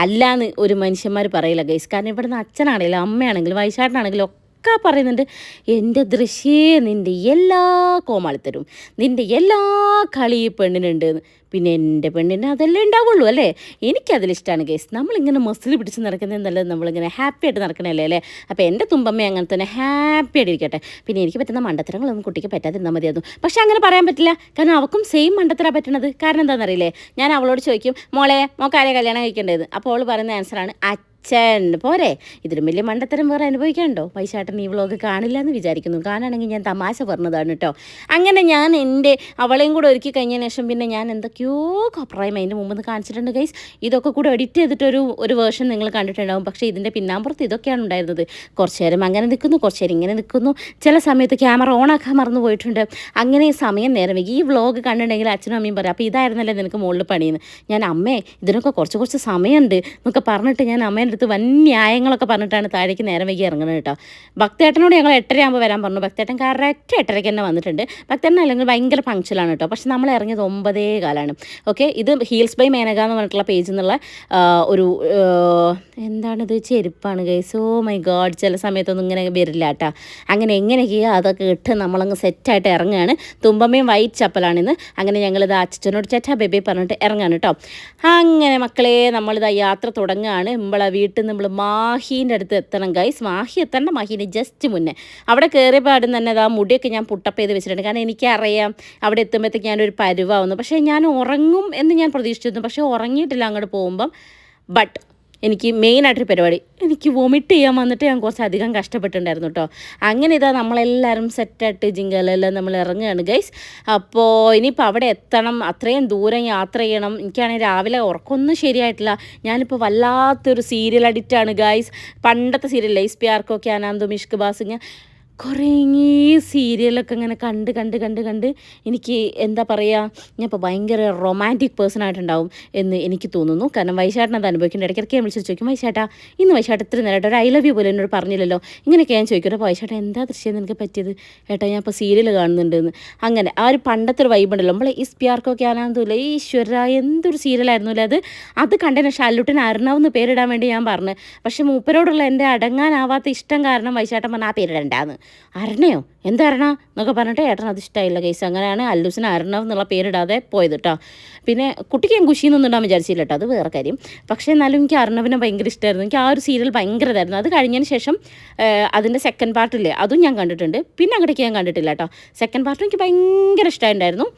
അല്ലാന്ന് ഒരു മനുഷ്യന്മാർ പറയില്ല ഗൈസ്. കാരണം ഇവിടുന്ന് അച്ഛനാണെങ്കിലും അമ്മയാണെങ്കിലും വൈശാട്ടനാണെങ്കിലും ഒക്കെ പറയുന്നുണ്ട്, എൻ്റെ ദൃശ്യേ നിൻ്റെ എല്ലാ കോമാളിത്തരും നിൻ്റെ എല്ലാ കളി പെണ്ണിനുണ്ട്. പിന്നെ എൻ്റെ പെണ്ണിന് അതല്ലേ ഉണ്ടാവുള്ളൂ അല്ലേ. എനിക്കതിലിഷ്ടമാണ് ഗൈസ്. നമ്മളിങ്ങനെ മസിൽ പിടിച്ച് നടക്കുന്നത് നല്ലത്, നമ്മളിങ്ങനെ ഹാപ്പി ആയിട്ട് നടക്കണല്ലേ അല്ലേ. അപ്പോൾ എൻ്റെ തുമ്പമ്മ അങ്ങനെ തന്നെ ഹാപ്പി ആയിട്ട് ഇരിക്കട്ടെ. പിന്നെ എനിക്ക് പറ്റുന്ന മണ്ടത്തരങ്ങളൊന്നും കുട്ടിക്ക് പറ്റാതിരുന്നാൽ മതിയായിരുന്നു. പക്ഷേ അങ്ങനെ പറയാൻ പറ്റില്ല, കാരണം അവൾക്കും സെയിം മണ്ടത്തരാണ് പറ്റണത്. കാരണം എന്താണെന്നറിയില്ലേ, ഞാൻ അവളോട് ചോദിക്കും മോക്കാരെ കല്യാണം കഴിക്കേണ്ടത്. അപ്പോൾ അവൾ പറയുന്ന ആൻസറാണ് അച്ഛൻ പോരെ. ഇതിലും വലിയ മണ്ടത്തരം വേറെ അനുഭവിക്കാനുണ്ടോ? വൈശാട്ടൻ ഈ വ്ളോഗ് കാണില്ല എന്ന് വിചാരിക്കുന്നു. കാണുകയാണെങ്കിൽ ഞാൻ തമാശ പറഞ്ഞതാണ് കേട്ടോ. അങ്ങനെ ഞാൻ എൻ്റെ അവളെയും കൂടെ ഒരുക്കി കഴിഞ്ഞതിന് ശേഷം പിന്നെ ഞാൻ എന്തൊക്കെയോ അഭിപ്രായം അതിൻ്റെ മുമ്പ് കാണിച്ചിട്ടുണ്ട് ഗൈസ്. ഇതൊക്കെ കൂടെ എഡിറ്റ് ചെയ്തിട്ട് ഒരു വേർഷൻ നിങ്ങൾ കണ്ടിട്ടുണ്ടാവും. പക്ഷേ ഇതിൻ്റെ പിന്നാമ്പുറത്ത് ഇതൊക്കെയാണ് ഉണ്ടായിരുന്നത്. കുറച്ച് നേരം അങ്ങനെ നിൽക്കുന്നു, കുറച്ച് നേരം ഇങ്ങനെ നിൽക്കുന്നു, ചില സമയത്ത് ക്യാമറ ഓണാക്കാൻ മറന്നു പോയിട്ടുണ്ട്. അങ്ങനെ സമയം നേരം ഈ വ്ളോഗ് കണ്ടിട്ടുണ്ടെങ്കിൽ അച്ഛനും അമ്മയും പറയും, അപ്പോൾ ഇതായിരുന്നല്ലേ നിനക്ക് മുകളിൽ പണിയെന്ന്. ഞാൻ അമ്മേ ഇതിനൊക്കെ കുറച്ച് സമയമുണ്ട് എന്നൊക്കെ പറഞ്ഞിട്ട് ഞാൻ അമ്മേൻ്റെ അടുത്ത് വൻ ന്യായങ്ങളൊക്കെ പറഞ്ഞിട്ടാണ് താഴേക്ക് നേരം വൈകി ഇറങ്ങുന്നത് കേട്ടോ. ഭക്തേട്ടനോട് ഞങ്ങൾ 8:30 ആകുമ്പോൾ വരാൻ പറഞ്ഞു. ഭക്തേട്ടൻ കറക്റ്റ് 8:30 തന്നെ വന്നിട്ടുണ്ട്. ഭക്തേട്ടൻ അല്ലെങ്കിൽ ഭയങ്കര പങ്ക്ച്വലാണ് കേട്ടോ. പക്ഷെ നമ്മൾ ഇറങ്ങിയത് 9:15. ഓക്കെ, ഇത് ഹീൽസ് ബൈ മേനക എന്ന് പറഞ്ഞിട്ടുള്ള പേജിൽ നിന്നുള്ള ഒരു എന്താണിത്, ചെരുപ്പാണ് ഗൈസ്. ഓ മൈ ഗോഡ്, ചില സമയത്തൊന്നും ഇങ്ങനെ വരില്ല കേട്ടോ. അങ്ങനെ എങ്ങനെയൊക്കെയോ അതൊക്കെ ഇട്ട് നമ്മളങ്ങ് സെറ്റായിട്ട് ഇറങ്ങുകയാണ്. തുമ്പമ്മയും വൈറ്റ് ചപ്പലാണിന്ന്. അങ്ങനെ ഞങ്ങളിത് അച്ഛനോട് ചേട്ടാ ബേബി പറഞ്ഞിട്ട് ഇറങ്ങാണ് കേട്ടോ. അങ്ങനെ മക്കളെ നമ്മളിത് യാത്ര തുടങ്ങുകയാണ്. നമ്മളെ വീട്ടിൽ നിന്ന് നമ്മൾ മാഹീൻ്റെ അടുത്ത് എത്തണം ഗൈസ്. മാഹി എത്തേണ്ട, മാഹീൻ്റെ ജസ്റ്റ് മുന്നേ. അവിടെ കയറിയ പാടും തന്നെ ആ മുടിയൊക്കെ ഞാൻ പുട്ടപ്പ് ചെയ്ത് വെച്ചിട്ടുണ്ട്. കാരണം എനിക്കറിയാം അവിടെ എത്തുമ്പോഴത്തേക്ക് ഞാനൊരു പരുവാവുന്നു. പക്ഷേ ഞാൻ ഉറങ്ങും എന്ന് ഞാൻ പ്രതീക്ഷിച്ചിരുന്നു. പക്ഷേ ഉറങ്ങിയിട്ടില്ല അങ്ങോട്ട് പോകുമ്പം. ബട്ട് എനിക്ക് മെയിനായിട്ടൊരു പരിപാടി, എനിക്ക് വൊമിറ്റ് ചെയ്യാൻ വന്നിട്ട് ഞാൻ കുറച്ചധികം കഷ്ടപ്പെട്ടിട്ടുണ്ടായിരുന്നു കേട്ടോ. അങ്ങനെ ഇതാ നമ്മളെല്ലാവരും സെറ്റായിട്ട് ജിങ്കലെല്ലാം നമ്മൾ ഇറങ്ങുകയാണ് ഗൈസ്. അപ്പോൾ ഇനിയിപ്പോൾ അവിടെ എത്തണം, അത്രയും ദൂരം യാത്ര ചെയ്യണം. എനിക്കാണെങ്കിൽ രാവിലെ ഉറക്കമൊന്നും ശരിയായിട്ടില്ല. ഞാനിപ്പോൾ വല്ലാത്തൊരു സീരിയൽ അഡിക്റ്റാണ് ഗൈസ്. പണ്ടത്തെ സീരിയൽ ഇസ് പ്യാർ കോ ക്യാ നാം ദോ ഇഷ്ക് ബാസ്, ഇങ്ങനെ കുറേ സീരിയലൊക്കെ ഇങ്ങനെ കണ്ട് എനിക്ക് എന്താ പറയുക, ഞാൻ ഇപ്പോൾ ഭയങ്കര റൊമാൻറ്റിക് പേഴ്സൺ ആയിട്ടുണ്ടാവും എന്ന് എനിക്ക് തോന്നുന്നു. കാരണം വൈശാട്ടൻ അത് അനുഭവിക്കേണ്ട. ഇടയ്ക്കിടയ്ക്ക് ഞാൻ വിളിച്ച് ചോദിക്കും, വൈശാട്ടാ ഇന്ന് വൈശാട്ട ഇത്ര നേരമായിട്ട് ഒരു ഐ ലവ് യു പോലും എന്നോട് പറഞ്ഞില്ലല്ലോ. ഇങ്ങനെയൊക്കെ ഞാൻ ചോദിക്കും. അപ്പോൾ വൈശാട്ട എന്താ ദൃശ്യം നിനക്ക് പറ്റിയത് ഏട്ടാ, ഞാൻ ഇപ്പോൾ സീരിയൽ കാണുന്നുണ്ടെന്ന്. അങ്ങനെ ആ ഒരു പണ്ടത്തെ ഒരു വൈബ് ഉണ്ടല്ലോ, നമ്മളെ ഇസ് പ്യാർ കോ ക്യാ നാം ദോ, ഈശ്വര എന്തൊരു സീരിയലായിരുന്നു അല്ലേ അത്. അത് കണ്ടതിന് ശേഷം അല്ലുട്ടിന് അർണവ് എന്ന് പേരിടാൻ വേണ്ടി ഞാൻ പറഞ്ഞു. പക്ഷേ മൂപ്പരോടുള്ള എൻ്റെ അടങ്ങാനാവാത്ത ഇഷ്ടം കാരണം വൈശാട്ടൻ പറഞ്ഞാൽ ആ പേരിടണ്ടാന്ന്. അരണയോ എന്താ അരണ എന്നൊക്കെ പറഞ്ഞിട്ട് ഏട്ടൻ അത് ഇഷ്ടമായില്ല കേസ്. അങ്ങനെയാണ് അല്ലൂസിന് അരണവ് എന്നുള്ള പേരിടാതെ പോയത് കേട്ടോ. പിന്നെ കുട്ടിക്ക് ഞാൻ ഖുഷിന്നൊന്നും ഇടാൻ വിചാരിച്ചില്ല കേട്ടോ, അത് വേറെ കാര്യം. പക്ഷേ എന്നാലും എനിക്ക് അർണവിനെ ഭയങ്കര ഇഷ്ടമായിരുന്നു. എനിക്ക് ആ ഒരു സീരിയൽ ഭയങ്കര ഇതായിരുന്നു. അത് കഴിഞ്ഞതിന് ശേഷം അതിൻ്റെ സെക്കൻഡ് പാർട്ടില്ലേ അതും ഞാൻ കണ്ടിട്ടുണ്ട്. പിന്നെ അങ്ങോട്ടേക്ക് ഞാൻ കണ്ടിട്ടില്ല കേട്ടോ. സെക്കൻഡ് പാർട്ടും എനിക്ക് ഭയങ്കര ഇഷ്ടമായിട്ടുണ്ടായിരുന്നു.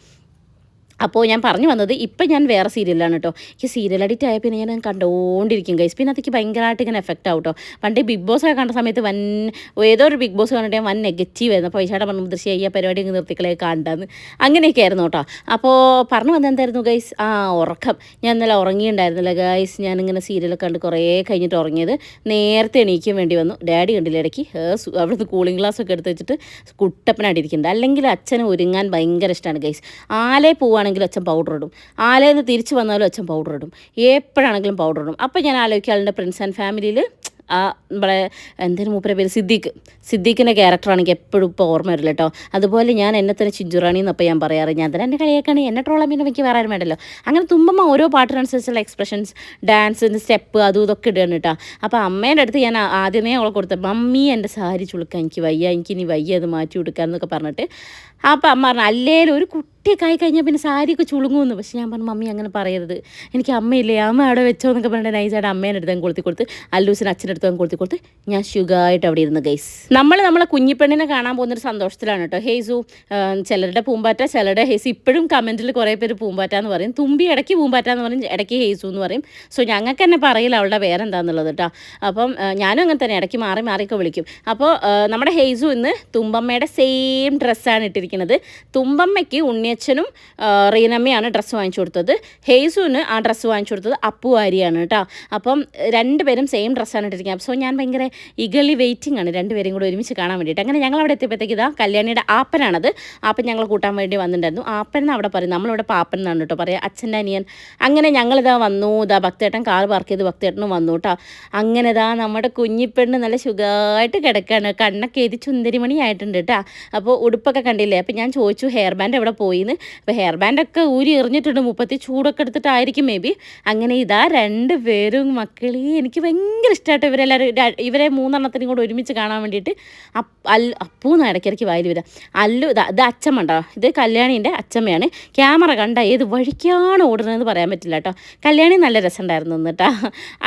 അപ്പോൾ ഞാൻ പറഞ്ഞു വന്നത്, ഇപ്പം ഞാൻ വേറെ സീരിയലാണ് കേട്ടോ. എനിക്ക് സീരിയൽ അഡിക്റ്റ് ആയ പിന്നെ ഞാൻ കണ്ടുകൊണ്ടിരിക്കും ഗൈസ്. പിന്നെ അതൊക്കെ ഭയങ്കരമായിട്ട് ഇങ്ങനെ എഫക്റ്റ് ആവും കേട്ടോ. പണ്ടേ ബിഗ് ബോസ് ഒക്കെ കണ്ട സമയത്ത് ഏതോ ഒരു ബിഗ് ബോസ് കണ്ടിട്ട് വൻ നെഗറ്റീവ് ആയിരുന്നു. അപ്പോൾ വൈശാട്ട പറഞ്ഞു ദൃശ്യം ഈ പരിപാടി നിർത്തിക്കളെ കണ്ടെന്ന്. അങ്ങനെയൊക്കെ ആയിരുന്നു കേട്ടോ. അപ്പോൾ പറഞ്ഞു വന്നത് എന്തായിരുന്നു ഗൈസ്, ഉറക്കം. ഞാൻ ഇന്നലെ ഉറങ്ങിയിട്ടുണ്ടായിരുന്നില്ല ഗൈസ്. ഞാനിങ്ങനെ സീരിയലൊക്കെ കണ്ട് കുറേ കഴിഞ്ഞിട്ട് ഉറങ്ങിയത്. നേരത്തെ എണീക്കാൻ വേണ്ടി വന്നു. ഡാഡി കണ്ടില്ല ഇടയ്ക്ക് അവിടുന്ന് കൂളിംഗ് ഗ്ലാസ്സൊക്കെ എടുത്ത് വെച്ചിട്ട് കുട്ടപ്പനായിട്ടിരിക്കുന്നുണ്ട്. അല്ലെങ്കിൽ അച്ഛന് ഒരുങ്ങാൻ ഭയങ്കര ഇഷ്ടമാണ് ഗൈസ്. ആലേ പോവാണെങ്കിൽ അച്ഛൻ പൗഡർ ഇടും, ആലയിൽ നിന്ന് തിരിച്ച് വന്നാലും അച്ഛൻ പൗഡർ ഇടും, എപ്പോഴാണെങ്കിലും പൗഡർ ഇടും. അപ്പോൾ ഞാൻ ആലോചിക്കാറുണ്ട് പ്രിൻസ് ആൻഡ് ഫാമിലിയിൽ നമ്മളെ എന്തെങ്കിലും മൂപ്പര പേര് സിദ്ദീഖിൻ്റെ ക്യാരക്ടറാണ് എനിക്ക് എപ്പോഴും ഇപ്പോൾ ഓർമ്മ വരില്ല കേട്ടോ. അതുപോലെ ഞാൻ എന്നെ തന്നെ ചിഞ്ചുറാണി എന്നപ്പോൾ ഞാൻ പറയാറ്. ഞാൻ തന്നെ എൻ്റെ കളിയാക്കാണ്, എന്നെ ട്രോളാൻ പിന്നെ എനിക്ക് വേറെ ആരും വേണ്ടല്ലോ. അങ്ങനെ തുമ്പമ്മ ഓരോ പാട്ടിനനുസരിച്ചുള്ള എക്സ്പ്രഷൻസ്, ഡാൻസിൻ്റെ സ്റ്റെപ്പ് അതും ഇതൊക്കെ ഇടുകയാണ് കേട്ടോ. അപ്പോൾ അമ്മേൻ്റെ അടുത്ത് ഞാൻ ആദ്യമേ അവളെ കൊടുത്ത, മമ്മി എൻ്റെ സാരി ചുളുക്കാൻ എനിക്ക് വയ്യ, എനിക്കിനി വയ്യ അത് മാറ്റി കൊടുക്കുക എന്നൊക്കെ പറഞ്ഞിട്ട്. അപ്പോൾ അമ്മ പറഞ്ഞു അല്ലേലും ഒരു കുട്ടിയൊക്കെ ആയി കഴിഞ്ഞാൽ പിന്നെ സാരിയൊക്കെ ചുളുങ്ങുമെന്ന്. പക്ഷെ ഞാൻ പറഞ്ഞു മമ്മി അങ്ങനെ പറയരുത്, എനിക്ക് അമ്മയില്ലേ, അമ്മ അവിടെ വെച്ചോ എന്നൊക്കെ പറഞ്ഞിട്ട് നൈസായിട്ട് അമ്മേൻ്റെ അടുത്ത് കൊളുത്തി കൊടുത്ത് അല്ലൂസിന് അച്ഛൻ്റെ അടുത്ത് കൊളുത്തി കൊടുത്ത് ഞാൻ സുഖമായിട്ട് അവിടെ ഇരുന്ന് ഗൈസ്. നമ്മളെ കുഞ്ഞിപ്പെണ്ണിനെ കാണാൻ പോകുന്നൊരു സന്തോഷത്തിലാണ് കേട്ടോ. ഹേസു ചിലരുടെ പൂമ്പാറ്റ, ചിലരുടെ ഹേസു. ഇപ്പോഴും കമൻറ്റിൽ കുറേ പേര് പൂമ്പാറ്റ എന്ന് പറയും, തുമ്പി ഇടയ്ക്ക് പൂമ്പാറ്റ എന്ന് പറയും, ഇടയ്ക്ക് ഹേസു എന്ന് പറയും. സോ ഞങ്ങൾക്ക് തന്നെ പറയില്ല അവളുടെ പേരെന്താണെന്നുള്ളത് കേട്ടോ. അപ്പം ഞാനും അങ്ങനെ തന്നെ ഇടയ്ക്ക് മാറിയൊക്കെ വിളിക്കും. അപ്പോൾ നമ്മുടെ ഹേസു ഇന്ന് തുമ്പമ്മയുടെ സെയിം ഡ്രസ്സാണ് ഇട്ടിരിക്കുന്നത്. തുമ്പമ്മയ്ക്ക് ഉണ്ണിയച്ഛനും റീനമ്മയാണ് ഡ്രസ്സ് വാങ്ങിച്ചു കൊടുത്തത്. ഹേസുവിന് ആ ഡ്രസ്സ് വാങ്ങിച്ചു കൊടുത്തത് അപ്പു ആരിയാണ് കേട്ടോ. അപ്പം രണ്ടുപേരും സെയിം ഡ്രസ്സാണ് ഇട്ടിരിക്കുന്നത്. സോ ഞാൻ ഭയങ്കര ഇഗളി വെയിറ്റിംഗ് ആണ് രണ്ടുപേരും കൂടെ ഒരുമിച്ച് കാണാൻ വേണ്ടിയിട്ട്. അങ്ങനെ ഞങ്ങൾ അവിടെ എത്തിയപ്പോഴത്തേക്ക് ഇതാ കല്യാണിയുടെ ആപ്പനാണത്. ആപ്പൻ ഞങ്ങൾ കൂട്ടാൻ വേണ്ടി വന്നിട്ടുണ്ടായിരുന്നു. ആപ്പൻ എന്ന് അവിടെ പറയും, നമ്മളിവിടെ പാപ്പൻ എന്നാണ് കേട്ടോ പറയുക, അച്ഛൻ്റെ അനിയൻ. അങ്ങനെ ഞങ്ങളിതാ വന്നു. ഇതാ ഭക്തേട്ടൻ കാർ പാർക്ക് ചെയ്ത് ഭക്തേട്ടനും വന്നു കേട്ടോ. അങ്ങനെ ഇതാ നമ്മുടെ കുഞ്ഞിപ്പെണ്ണ് നല്ല സുഖമായിട്ട് കിടക്കുകയാണ്. കണ്ണൊക്കെ എഴുതി ചുന്ദരിമണി ആയിട്ടുണ്ട് കേട്ടോ. അപ്പോൾ ഉടുപ്പൊക്കെ കണ്ടില്ലേ. അപ്പോൾ ഞാൻ ചോദിച്ചു ഹെയർ ബാൻഡ് എവിടെ പോയിന്ന്. അപ്പോൾ ഹെയർ ബാൻഡൊക്കെ ഊരി എറിഞ്ഞിട്ടുണ്ട്, മുപ്പത്തി ചൂടൊക്കെ എടുത്തിട്ടായിരിക്കും മേ ബി. അങ്ങനെ ഇതാ രണ്ടുപേരും മക്കളി, എനിക്ക് ഭയങ്കര ഇഷ്ടമായിട്ട് ഇവരെല്ലാവരും, ഇവരെ മൂന്നെണ്ണത്തിനും കൂടെ ഒരുമിച്ച് കാണാൻ വേണ്ടിയിട്ട്. അപ്പൂന്ന് ഇടയ്ക്കിടയ്ക്ക് വായിൽ വരാം. അല്ലു ഇത് അച്ഛമ്മണ്ടോ, ഇത് കല്യാണീൻ്റെ അച്ഛമ്മയാണ്. ക്യാമറ കണ്ട ഏത് വഴിക്കാണ് ഓടുന്നതെന്ന് പറയാൻ പറ്റില്ല കേട്ടോ. കല്യാണി നല്ല രസമുണ്ടായിരുന്നു കേട്ടോ.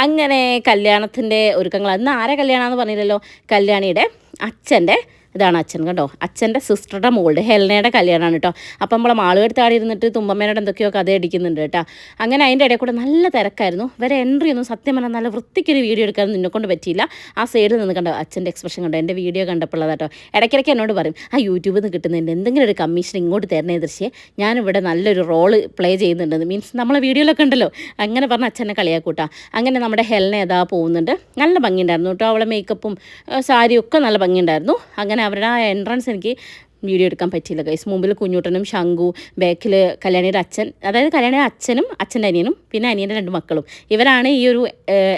അങ്ങനെ കല്യാണത്തിൻ്റെ ഒരുക്കങ്ങൾ. അന്ന് ആരെ കല്യാണമെന്ന് പറഞ്ഞില്ലല്ലോ, കല്യാണിയുടെ അച്ഛൻ്റെ, ഇതാണ് അച്ഛൻ കേട്ടോ, അച്ഛൻ്റെ സിസ്റ്ററുടെ മോളുടെ ഹെൽനയുടെ കല്യാണമാണ് കേട്ടോ. അപ്പം നമ്മളെ മാളുവെടുത്ത് ആടി ഇരുന്നിട്ട് തുമ്പമ്മേനോട് എന്തൊക്കെയോ കഥ അടിക്കുന്നുണ്ട് കേട്ടോ. അങ്ങനെ അതിൻ്റെ ഇടയിൽ കൂടെ നല്ല തിരക്കായിരുന്നു. വരെ എൻട്രി ഒന്നും സത്യം പറഞ്ഞാൽ നല്ല വൃത്തിക്കൊരു വീഡിയോ എടുക്കാനൊന്നും നിന്നെക്കൊണ്ട് പറ്റിയില്ല. ആ സൈഡിൽ നിന്ന് കണ്ടോ അച്ഛൻ്റെ എക്സ്പ്രഷൻ കണ്ടോ, എൻ്റെ വീഡിയോ കണ്ടപ്പോഴതാണ് കേട്ടോ. ഇടയ്ക്കിടയ്ക്ക് എന്നോട് പറയും യൂട്യൂബിൽ നിന്ന് കിട്ടുന്നതിൻ്റെ എന്തെങ്കിലും ഒരു കമ്മീഷൻ ഇങ്ങോട്ട് തരണേ ദൃശ്യം, ഞാനിവിടെ നല്ലൊരു റോള് പ്ലേ ചെയ്യുന്നുണ്ടെന്ന്, മീൻസ് നമ്മളെ വീഡിയോയിലൊക്കെ ഉണ്ടല്ലോ, അങ്ങനെ പറഞ്ഞ് അച്ഛനെ കളിയാക്കൂട്ടാ. അങ്ങനെ നമ്മുടെ ഹെൽന ഏതാ പോകുന്നുണ്ട്. നല്ല ഭംഗിയുണ്ടായിരുന്നു കേട്ടോ, അവളെ മേക്കപ്പും സാരിയും ഒക്കെ നല്ല ഭംഗിയുണ്ടായിരുന്നു. അങ്ങനെ അവരുടെ ആ എൻട്രൻസ് എനിക്ക് വീഡിയോ എടുക്കാൻ പറ്റിയില്ല ഗൈസ്. മുമ്പിൽ കുഞ്ഞൂട്ടനും ശംഖു, ബാക്കിൽ കല്യാണിയുടെ അച്ഛൻ, അതായത് കല്യാണിയുടെ അച്ഛനും അച്ഛൻ്റെ അനിയനും പിന്നെ അനിയൻ്റെ 2 മക്കളും. ഇവരാണ് ഈ ഒരു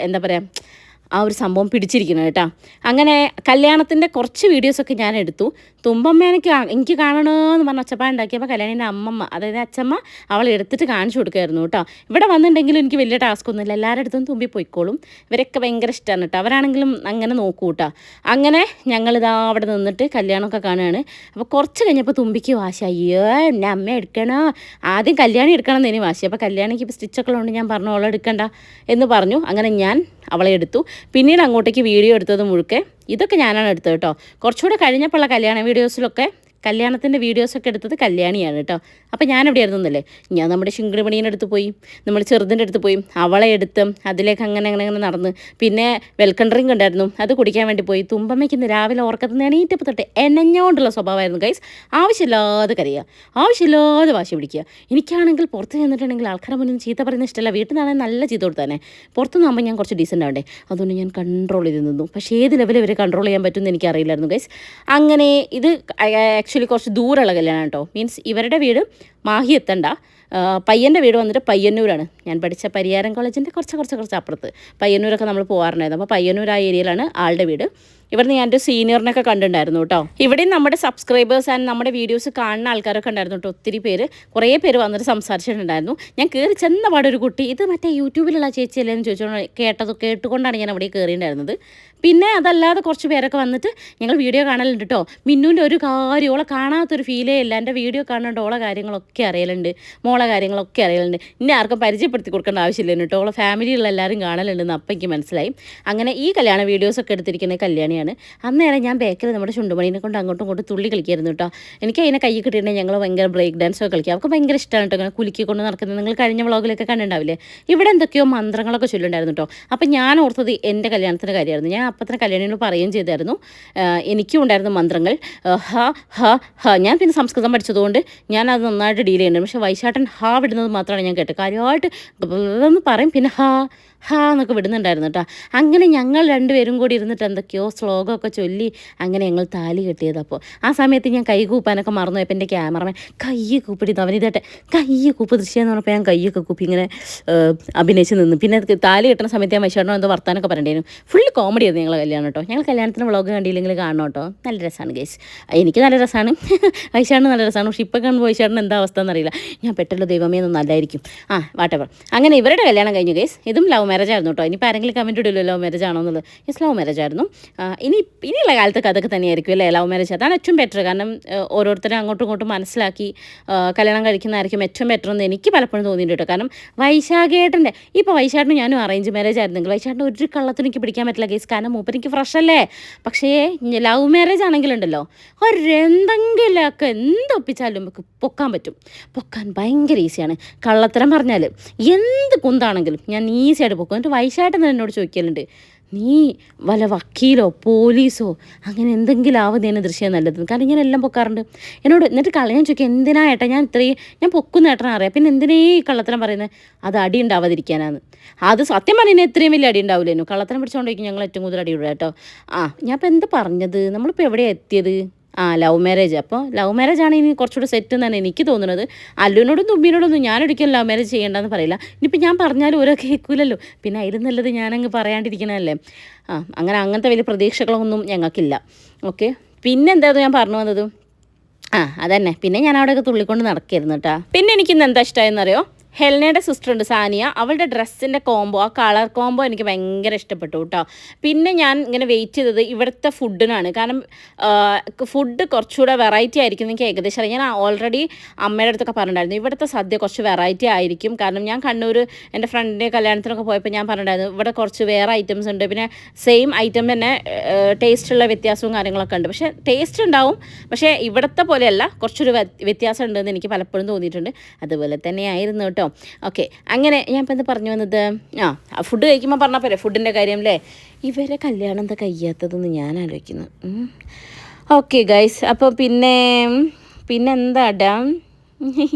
എന്താ പറയുക ആ ഒരു സംഭവം പിടിച്ചിരിക്കുന്നത് കേട്ടോ. അങ്ങനെ കല്യാണത്തിൻ്റെ കുറച്ച് വീഡിയോസൊക്കെ ഞാൻ എടുത്തു. തുമ്പമ്മ എനിക്ക് കാണണമെന്ന് പറഞ്ഞ ഒച്ചപ്പാട് ഉണ്ടാക്കിയപ്പോൾ കല്യാണീൻ്റെ അമ്മമ്മ, അതായത് അച്ഛമ്മ, അവൾ എടുത്തിട്ട് കാണിച്ചു കൊടുക്കുമായിരുന്നു കേട്ടോ. ഇവിടെ വന്നിട്ടുണ്ടെങ്കിലും എനിക്ക് വലിയ ടാസ്ക് ഒന്നുമില്ല, എല്ലാവരുടെ അടുത്തും തുമ്പി പോയിക്കോളും. ഇവരൊക്കെ ഭയങ്കര ഇഷ്ടമാണ് കേട്ടോ, അവരാണെങ്കിലും അങ്ങനെ നോക്കൂ കേട്ടോ. അങ്ങനെ ഞങ്ങളിതാ അവിടെ നിന്നിട്ട് കല്യാണമൊക്കെ കാണുകയാണ്. അപ്പോൾ കുറച്ച് കഴിഞ്ഞപ്പോൾ തുമ്പിക്ക് വാശി, അയ്യോ എൻ്റെ അമ്മ എടുക്കണോ, ആദ്യം കല്യാണി എടുക്കണം എന്നതിന് വാശി. അപ്പോൾ കല്യാണിക്ക് ഇപ്പോൾ സ്റ്റിച്ചൊക്കെ ഉള്ളതുകൊണ്ട് ഞാൻ പറഞ്ഞു അവളെ എടുക്കണ്ട എന്ന് പറഞ്ഞു. അങ്ങനെ ഞാൻ അവളെ എടുത്തു. പിന്നീട് അങ്ങോട്ടേക്ക് വീഡിയോ എടുത്തത് മുഴുക്കെ ഇതൊക്കെ ഞാനാണ് എടുത്തത് കേട്ടോ. കുറച്ചുകൂടെ കഴിഞ്ഞപ്പോഴുള്ള കല്യാണ വീഡിയോസിലൊക്കെ കല്യാണത്തിൻ്റെ വീഡിയോസൊക്കെ എടുത്തത് കല്യാണിയാണ് കേട്ടോ. അപ്പോൾ ഞാനെവിടെ ആയിരുന്നല്ലേ, ഞാൻ നമ്മുടെ ശിങ്കിടിമണീൻ്റെ അടുത്ത് പോയി, നമ്മൾ ചെറുതിൻ്റെ അടുത്ത് പോയി, അവളെ എടുത്ത് അതിലേക്ക് അങ്ങനെ നടന്ന്. പിന്നെ വെൽക്കം ഡ്രിങ്ക് ഉണ്ടായിരുന്നു, അത് കുടിക്കാൻ വേണ്ടി പോയി. തുമ്പമ്മയ്ക്ക് രാവിലെ ഓർക്കത്തുനിന്ന് എണീറ്റപ്പോൾ തൊട്ട് എനഞ്ഞോണ്ടുള്ള സ്വഭാവമായിരുന്നു ഗൈസ്. ആവശ്യമില്ലാതെ കരയുക, ആവശ്യമില്ലാതെ വാശി പിടിക്കുക. എനിക്കാണെങ്കിൽ പുറത്ത് ചെന്നിട്ടുണ്ടെങ്കിൽ ആൾക്കാരെ മുന്നിൽ ചീത്ത പറയുന്നത് ഇഷ്ടമല്ല. വീട്ടിൽ നിന്നാണെങ്കിൽ നല്ല ചീത്ത കൊടുത്താനെ, പുറത്തുനിന്നാകുമ്പോൾ ഞാൻ കുറച്ച് ഡീസൻ്റ് ആവണ്ടേ, അതുകൊണ്ട് ഞാൻ കൺട്രോൾ ചെയ്ത് നിന്നു. പക്ഷേ ഏത് ലെവലിൽ ഇവരെ കൺട്രോൾ ചെയ്യാൻ പറ്റുമെന്ന് എനിക്കറിയില്ലായിരുന്നു ഗൈസ്. അങ്ങനെ ഇത് ആക്ച്വലി കുറച്ച് ദൂരമുള്ള കല്യാണം കേട്ടോ. മീൻസ് ഇവരുടെ വീട് മാഹി എത്തണ്ട, പയ്യൻ്റെ വീട് വന്നിട്ട് പയ്യന്നൂരാണ്. ഞാൻ പഠിച്ച പരിയാരം കോളേജിൻ്റെ കുറച്ച് അപ്പുറത്ത് പയ്യന്നൂരൊക്കെ നമ്മൾ പോകാറുണ്ടായിരുന്നു. അപ്പോൾ പയ്യന്നൂർ ആ ഏരിയയിലാണ് ആളുടെ വീട്. ഇവിടുന്ന് ഞാൻ എൻ്റെ സീനിയറിനൊക്കെ കണ്ടിട്ടുണ്ടായിരുന്നു കേട്ടോ. ഇവിടെയും നമ്മുടെ സബ്സ്ക്രൈബേഴ്സ് ആൻഡ് നമ്മുടെ വീഡിയോസ് കാണുന്ന ആൾക്കാരൊക്കെ ഉണ്ടായിരുന്നു കേട്ടോ. ഒത്തിരി പേര്, കുറേ പേര് വന്നിട്ട് സംസാരിച്ചിട്ടുണ്ടായിരുന്നു. ഞാൻ കയറി ചെന്ന പാടൊരു കുട്ടി, ഇത് മറ്റേ യൂട്യൂബിലുള്ള ചേച്ചിയല്ലേ എന്ന് ചോദിച്ചോണ്ട് കേട്ടുകൊണ്ടാണ് ഞാൻ അവിടെ കയറിയിട്ടുണ്ടായിരുന്നത്. പിന്നെ അതല്ലാതെ കുറച്ച് പേരൊക്കെ വന്നിട്ട് ഞങ്ങൾ വീഡിയോ കാണലുണ്ട് കേട്ടോ. മിന്നുവിൻ്റെ ഒരു കാര്യം ഓളെ കാണാത്തൊരു ഫീലേ ഇല്ല. എൻ്റെ വീഡിയോ കാണുന്നുണ്ട്, ഓളെ കാര്യങ്ങളൊക്കെ അറിയലുണ്ട്, മോളെ കാര്യങ്ങളൊക്കെ അറിയലുണ്ട്. ഇനി ആർക്കും പരിചയപ്പെടുത്തി കൊടുക്കേണ്ട ആവശ്യമില്ല കേട്ടോ. ഓളെ ഫാമിലിയുള്ള എല്ലാവരും കാണലുണ്ടെന്ന് അപ്പം എനിക്ക് മനസ്സിലായി. അങ്ങനെ ഈ കല്യാണ വീഡിയോസൊക്കെ എടുത്തിരിക്കുന്നത് കല്യാണിയാണ്. അന്നേരം ഞാൻ ബാക്കിൽ നമ്മുടെ ചുണ്ടുമണീനെ കൊണ്ട് അങ്ങോട്ടും ഇങ്ങോട്ടും തുള്ളി കളിക്കായിരുന്നു കേട്ടോ. എനിക്ക് അതിനെ കൈ കിട്ടിയിട്ടുണ്ടെങ്കിൽ ഞങ്ങൾ ഭയങ്കര ബ്രേക്ക് ഡാൻസൊക്കെ കളിക്കുക. അവർക്ക് ഭയങ്കര ഇഷ്ടമാണ് കേട്ടോ ഇങ്ങനെ കുലുക്കി കൊണ്ട് നടക്കുന്നത്. നിങ്ങൾ കഴിഞ്ഞ വ്ളോഗിലൊക്കെ കണ്ടിട്ടുണ്ടാവില്ലേ, ഇവിടെ എന്തൊക്കെയോ മന്ത്രങ്ങളൊക്കെ ചൊല്ലുണ്ടായിരുന്നു കേട്ടോ. അപ്പം ഞാൻ ഓർത്തത് എൻ്റെ കല്യാണത്തിൻ്റെ കാര്യമായിരുന്നു. ഞാൻ അപ്പം തന്നെ കല്യാണിനോട് പറയുകയും ചെയ്തായിരുന്നു. എനിക്കും ഉണ്ടായിരുന്നു മന്ത്രങ്ങൾ. ഹ ഹ ഹ. ഞാൻ പിന്നെ സംസ്കൃതം പഠിച്ചതുകൊണ്ട് ഞാൻ അത് നന്നായിട്ട് ഡീൽ ചെയ്യുന്നുണ്ട്. പക്ഷേ വൈശാട്ടൻ ഹ വിടുന്നത് മാത്രമാണ് ഞാൻ കേട്ടത്. കാര്യമായിട്ട് എന്ന് പറയും, പിന്നെ ഹ ഹാ എന്നൊക്കെ വിടുന്നുണ്ടായിരുന്നു കേട്ടോ. അങ്ങനെ ഞങ്ങൾ രണ്ടുപേരും കൂടി ഇരുന്നിട്ട് എന്തൊക്കെയോ ശ്ലോകമൊക്കെ ചൊല്ലി അങ്ങനെ ഞങ്ങൾ താലി കെട്ടിയത്. അപ്പോൾ ആ സമയത്ത് ഞാൻ കൈ കൂപ്പാനൊക്കെ മറന്നുപോയപ്പോൾ എൻ്റെ ക്യാമറമാൻ കൈ കൂപ്പിടി അവനിതട്ടെ കൈ കൂപ്പ് ദൃശ്യം എന്ന് പറഞ്ഞപ്പോൾ ഞാൻ കൈയൊക്കെ കൂപ്പി ഇങ്ങനെ അഭിനയിച്ച് നിന്ന്. പിന്നെ താലി കെട്ടുന്ന സമയത്ത് ഞാൻ വൈശാട്ടനോ എന്തോ വർത്താനൊക്കെ പറയേണ്ടിയിരുന്നു. ഫുൾ കോമഡി ആയിരുന്നു ഞങ്ങൾ കല്യാണം കേട്ടോ. ഞങ്ങൾ കല്യാണത്തിന് വ്ളോഗ് കണ്ടില്ലെങ്കിൽ കാണണം കേട്ടോ. നല്ല രസമാണ് ഗൈസ്, എനിക്ക് നല്ല രസമാണ്, വൈശാട്ടന് നല്ല രസമാണ്. പക്ഷേ ഇപ്പം കാണുമ്പോൾ വൈശാട്ടന് എന്താ അവസ്ഥ എന്നറിയില്ല. ഞാൻ പെട്ടല്ലോ ദൈവമേ ഒന്നും നല്ലായിരിക്കും. വാട്ടവർ. അങ്ങനെ ഇവരുടെ കല്യാണം കഴിഞ്ഞു ഗൈസ്. ഇതും ലവ് മാരേജ് ആയിരുന്നു കേട്ടോ. ഇനിയിപ്പോൾ ആരെങ്കിലും കമൻറ്റ് ഇടില്ലോ ലവ് മാരേജ് ആണോ എന്നുള്ളത്. യെസ്, ലവ് മാരേജ് ആയിരുന്നു. ഇനിയുള്ള കാലത്തൊക്കെ അതൊക്കെ തന്നെയായിരിക്കും അല്ലേ, ലവ് മാരേജ്. അതാണ് ഏറ്റവും ബെറ്റർ. കാരണം ഓരോരുത്തരും അങ്ങോട്ടും ഇങ്ങോട്ടും മനസ്സിലാക്കി കല്യാണം കഴിക്കുന്നതായിരിക്കും ഏറ്റവും ബെറ്റർ എന്ന് എനിക്ക് പലപ്പോഴും തോന്നിയിട്ടുണ്ട് കേട്ടോ. കാരണം വൈശാഖേട്ടൻ്റെ ഇപ്പോൾ വൈശാഖിനും ഞാനും അറേഞ്ച് മാരേജ് ആയിരുന്നെങ്കിൽ വൈശാഖിൻ്റെ ഒരു കള്ളത്തിന് എനിക്ക് പിടിക്കാൻ പറ്റില്ല കേസ്. കാരണം മൂപ്പരിക്ക് ഫ്രഷ് അല്ലേ. പക്ഷേ ലവ് മാരേജ് ആണെങ്കിലുണ്ടല്ലോ ഒരെന്തെങ്കിലുമൊക്കെ എന്തൊപ്പിച്ചാലും നമുക്ക് പൊക്കാൻ പറ്റും. പൊക്കാൻ ഭയങ്കര ഈസിയാണ്. കള്ളത്തരം പറഞ്ഞാൽ എന്ത് കുന്താണെങ്കിലും ഞാൻ ഈസിയായിട്ട് പൊക്കും. എന്നിട്ട് വൈശാഖേട്ടൻ എന്നോട് ചോദിക്കലുണ്ട്, നീ വല്ല വക്കീലോ പോലീസോ അങ്ങനെ എന്തെങ്കിലും ആവുന്നതിന് ദൃശ്യം നല്ലത്. കാരണം ഞാൻ എല്ലാം പൊക്കാറുണ്ട് എന്നോട്. എന്നിട്ട് ഞാൻ ചോദിക്കും, എന്തിനാ ഏട്ടാ ഞാൻ പൊക്കുന്ന ഏട്ടനെ അറിയാം, പിന്നെ എന്തിനേ ഈ കള്ളത്തരം പറയുന്നത്? അത് അടി ഉണ്ടാവാതിരിക്കാനാണ്. അത് സത്യം പറഞ്ഞാൽ ഇത്രയും വലിയ അടി ഉണ്ടാവില്ലേനു. കള്ളത്തരം പിടിച്ചുകൊണ്ടിരിക്കും ഞങ്ങൾ ഏറ്റവും കൂടുതൽ അടി വിടുക കേട്ടോ. ഞാൻ ഇപ്പോൾ എന്താ പറഞ്ഞത്, നമ്മളിപ്പോൾ എവിടെയാണ് എത്തിയത്? Love marriage. അപ്പോൾ ലവ് മാരേജ് ആണ് ഇനി കുറച്ചുകൂടി സെറ്റ് എന്നാണ് എനിക്ക് തോന്നുന്നത്. അല്ലുവിനോടും തുമ്പിനോടൊന്നും ഞാനൊരിക്കലും ലവ് മാരേജ് ചെയ്യേണ്ടെന്ന് പറയില്ല. ഇനിയിപ്പോൾ ഞാൻ പറഞ്ഞാലും ഓരോ കേൾക്കൂലല്ലോ. പിന്നെ അതിൽ നല്ലത് ഞാനങ്ങ് പറയാണ്ടിരിക്കണമല്ലേ. അങ്ങനത്തെ വലിയ പ്രതീക്ഷകളൊന്നും ഞങ്ങൾക്കില്ല. ഓക്കെ, പിന്നെ എന്തായിരുന്നു ഞാൻ പറഞ്ഞു വന്നത്? അതന്നെ. പിന്നെ ഞാൻ അവിടെയൊക്കെ തുള്ളിക്കൊണ്ട് നടക്കായിരുന്നു കേട്ടോ. പിന്നെ എനിക്കിന്ന് എന്താ ഇഷ്ടമായെന്നറിയോ? ഹെൽനയുടെ സിസ്റ്റർ ഉണ്ട് സാനിയ, അവളുടെ ഡ്രസ്സിൻ്റെ കോംബോ, ആ കളർ കോംബോ എനിക്ക് ഭയങ്കര ഇഷ്ടപ്പെട്ടു കേട്ടോ. പിന്നെ ഞാൻ ഇങ്ങനെ വെയിറ്റ് ചെയ്തത് ഇവിടുത്തെ ഫുഡിനാണ്. കാരണം ഫുഡ് കുറച്ചുകൂടെ വെറൈറ്റി ആയിരിക്കും എനിക്ക് ഏകദേശം അറിയാം. ഞാൻ ഓൾറെഡി അമ്മയുടെ അടുത്തൊക്കെ പറഞ്ഞിട്ടുണ്ടായിരുന്നു ഇവിടുത്തെ സദ്യ കുറച്ച് വെറൈറ്റി ആയിരിക്കും. കാരണം ഞാൻ കണ്ണൂർ എൻ്റെ ഫ്രണ്ടിൻ്റെ കല്യാണത്തിനൊക്കെ പോയപ്പോൾ ഞാൻ പറഞ്ഞിട്ടുണ്ടായിരുന്നു ഇവിടെ കുറച്ച് വേറെ ഐറ്റംസ് ഉണ്ട്. പിന്നെ സെയിം ഐറ്റം തന്നെ ടേസ്റ്റുള്ള വ്യത്യാസവും കാര്യങ്ങളൊക്കെ ഉണ്ട്. പക്ഷേ ടേസ്റ്റ് ഉണ്ടാവും, പക്ഷേ ഇവിടുത്തെ പോലെയല്ല, കുറച്ചൊരു വ്യത്യാസം ഉണ്ടെന്ന് എനിക്ക് പലപ്പോഴും തോന്നിയിട്ടുണ്ട്. അതുപോലെ തന്നെയായിരുന്നു കേട്ടോ. ഓക്കെ, അങ്ങനെ ഞാൻ ഇപ്പം എന്താ പറഞ്ഞു വന്നത്? ഫുഡ് കഴിക്കുമ്പോൾ പറഞ്ഞാൽ പോരെ ഫുഡിൻ്റെ കാര്യം അല്ലേ. ഇവരെ കല്യാണം എന്താ കഴിയാത്തതെന്ന് ഞാൻ ആലോചിക്കുന്നു. ഓക്കെ ഗൈസ്, അപ്പോൾ പിന്നെ എന്താടാ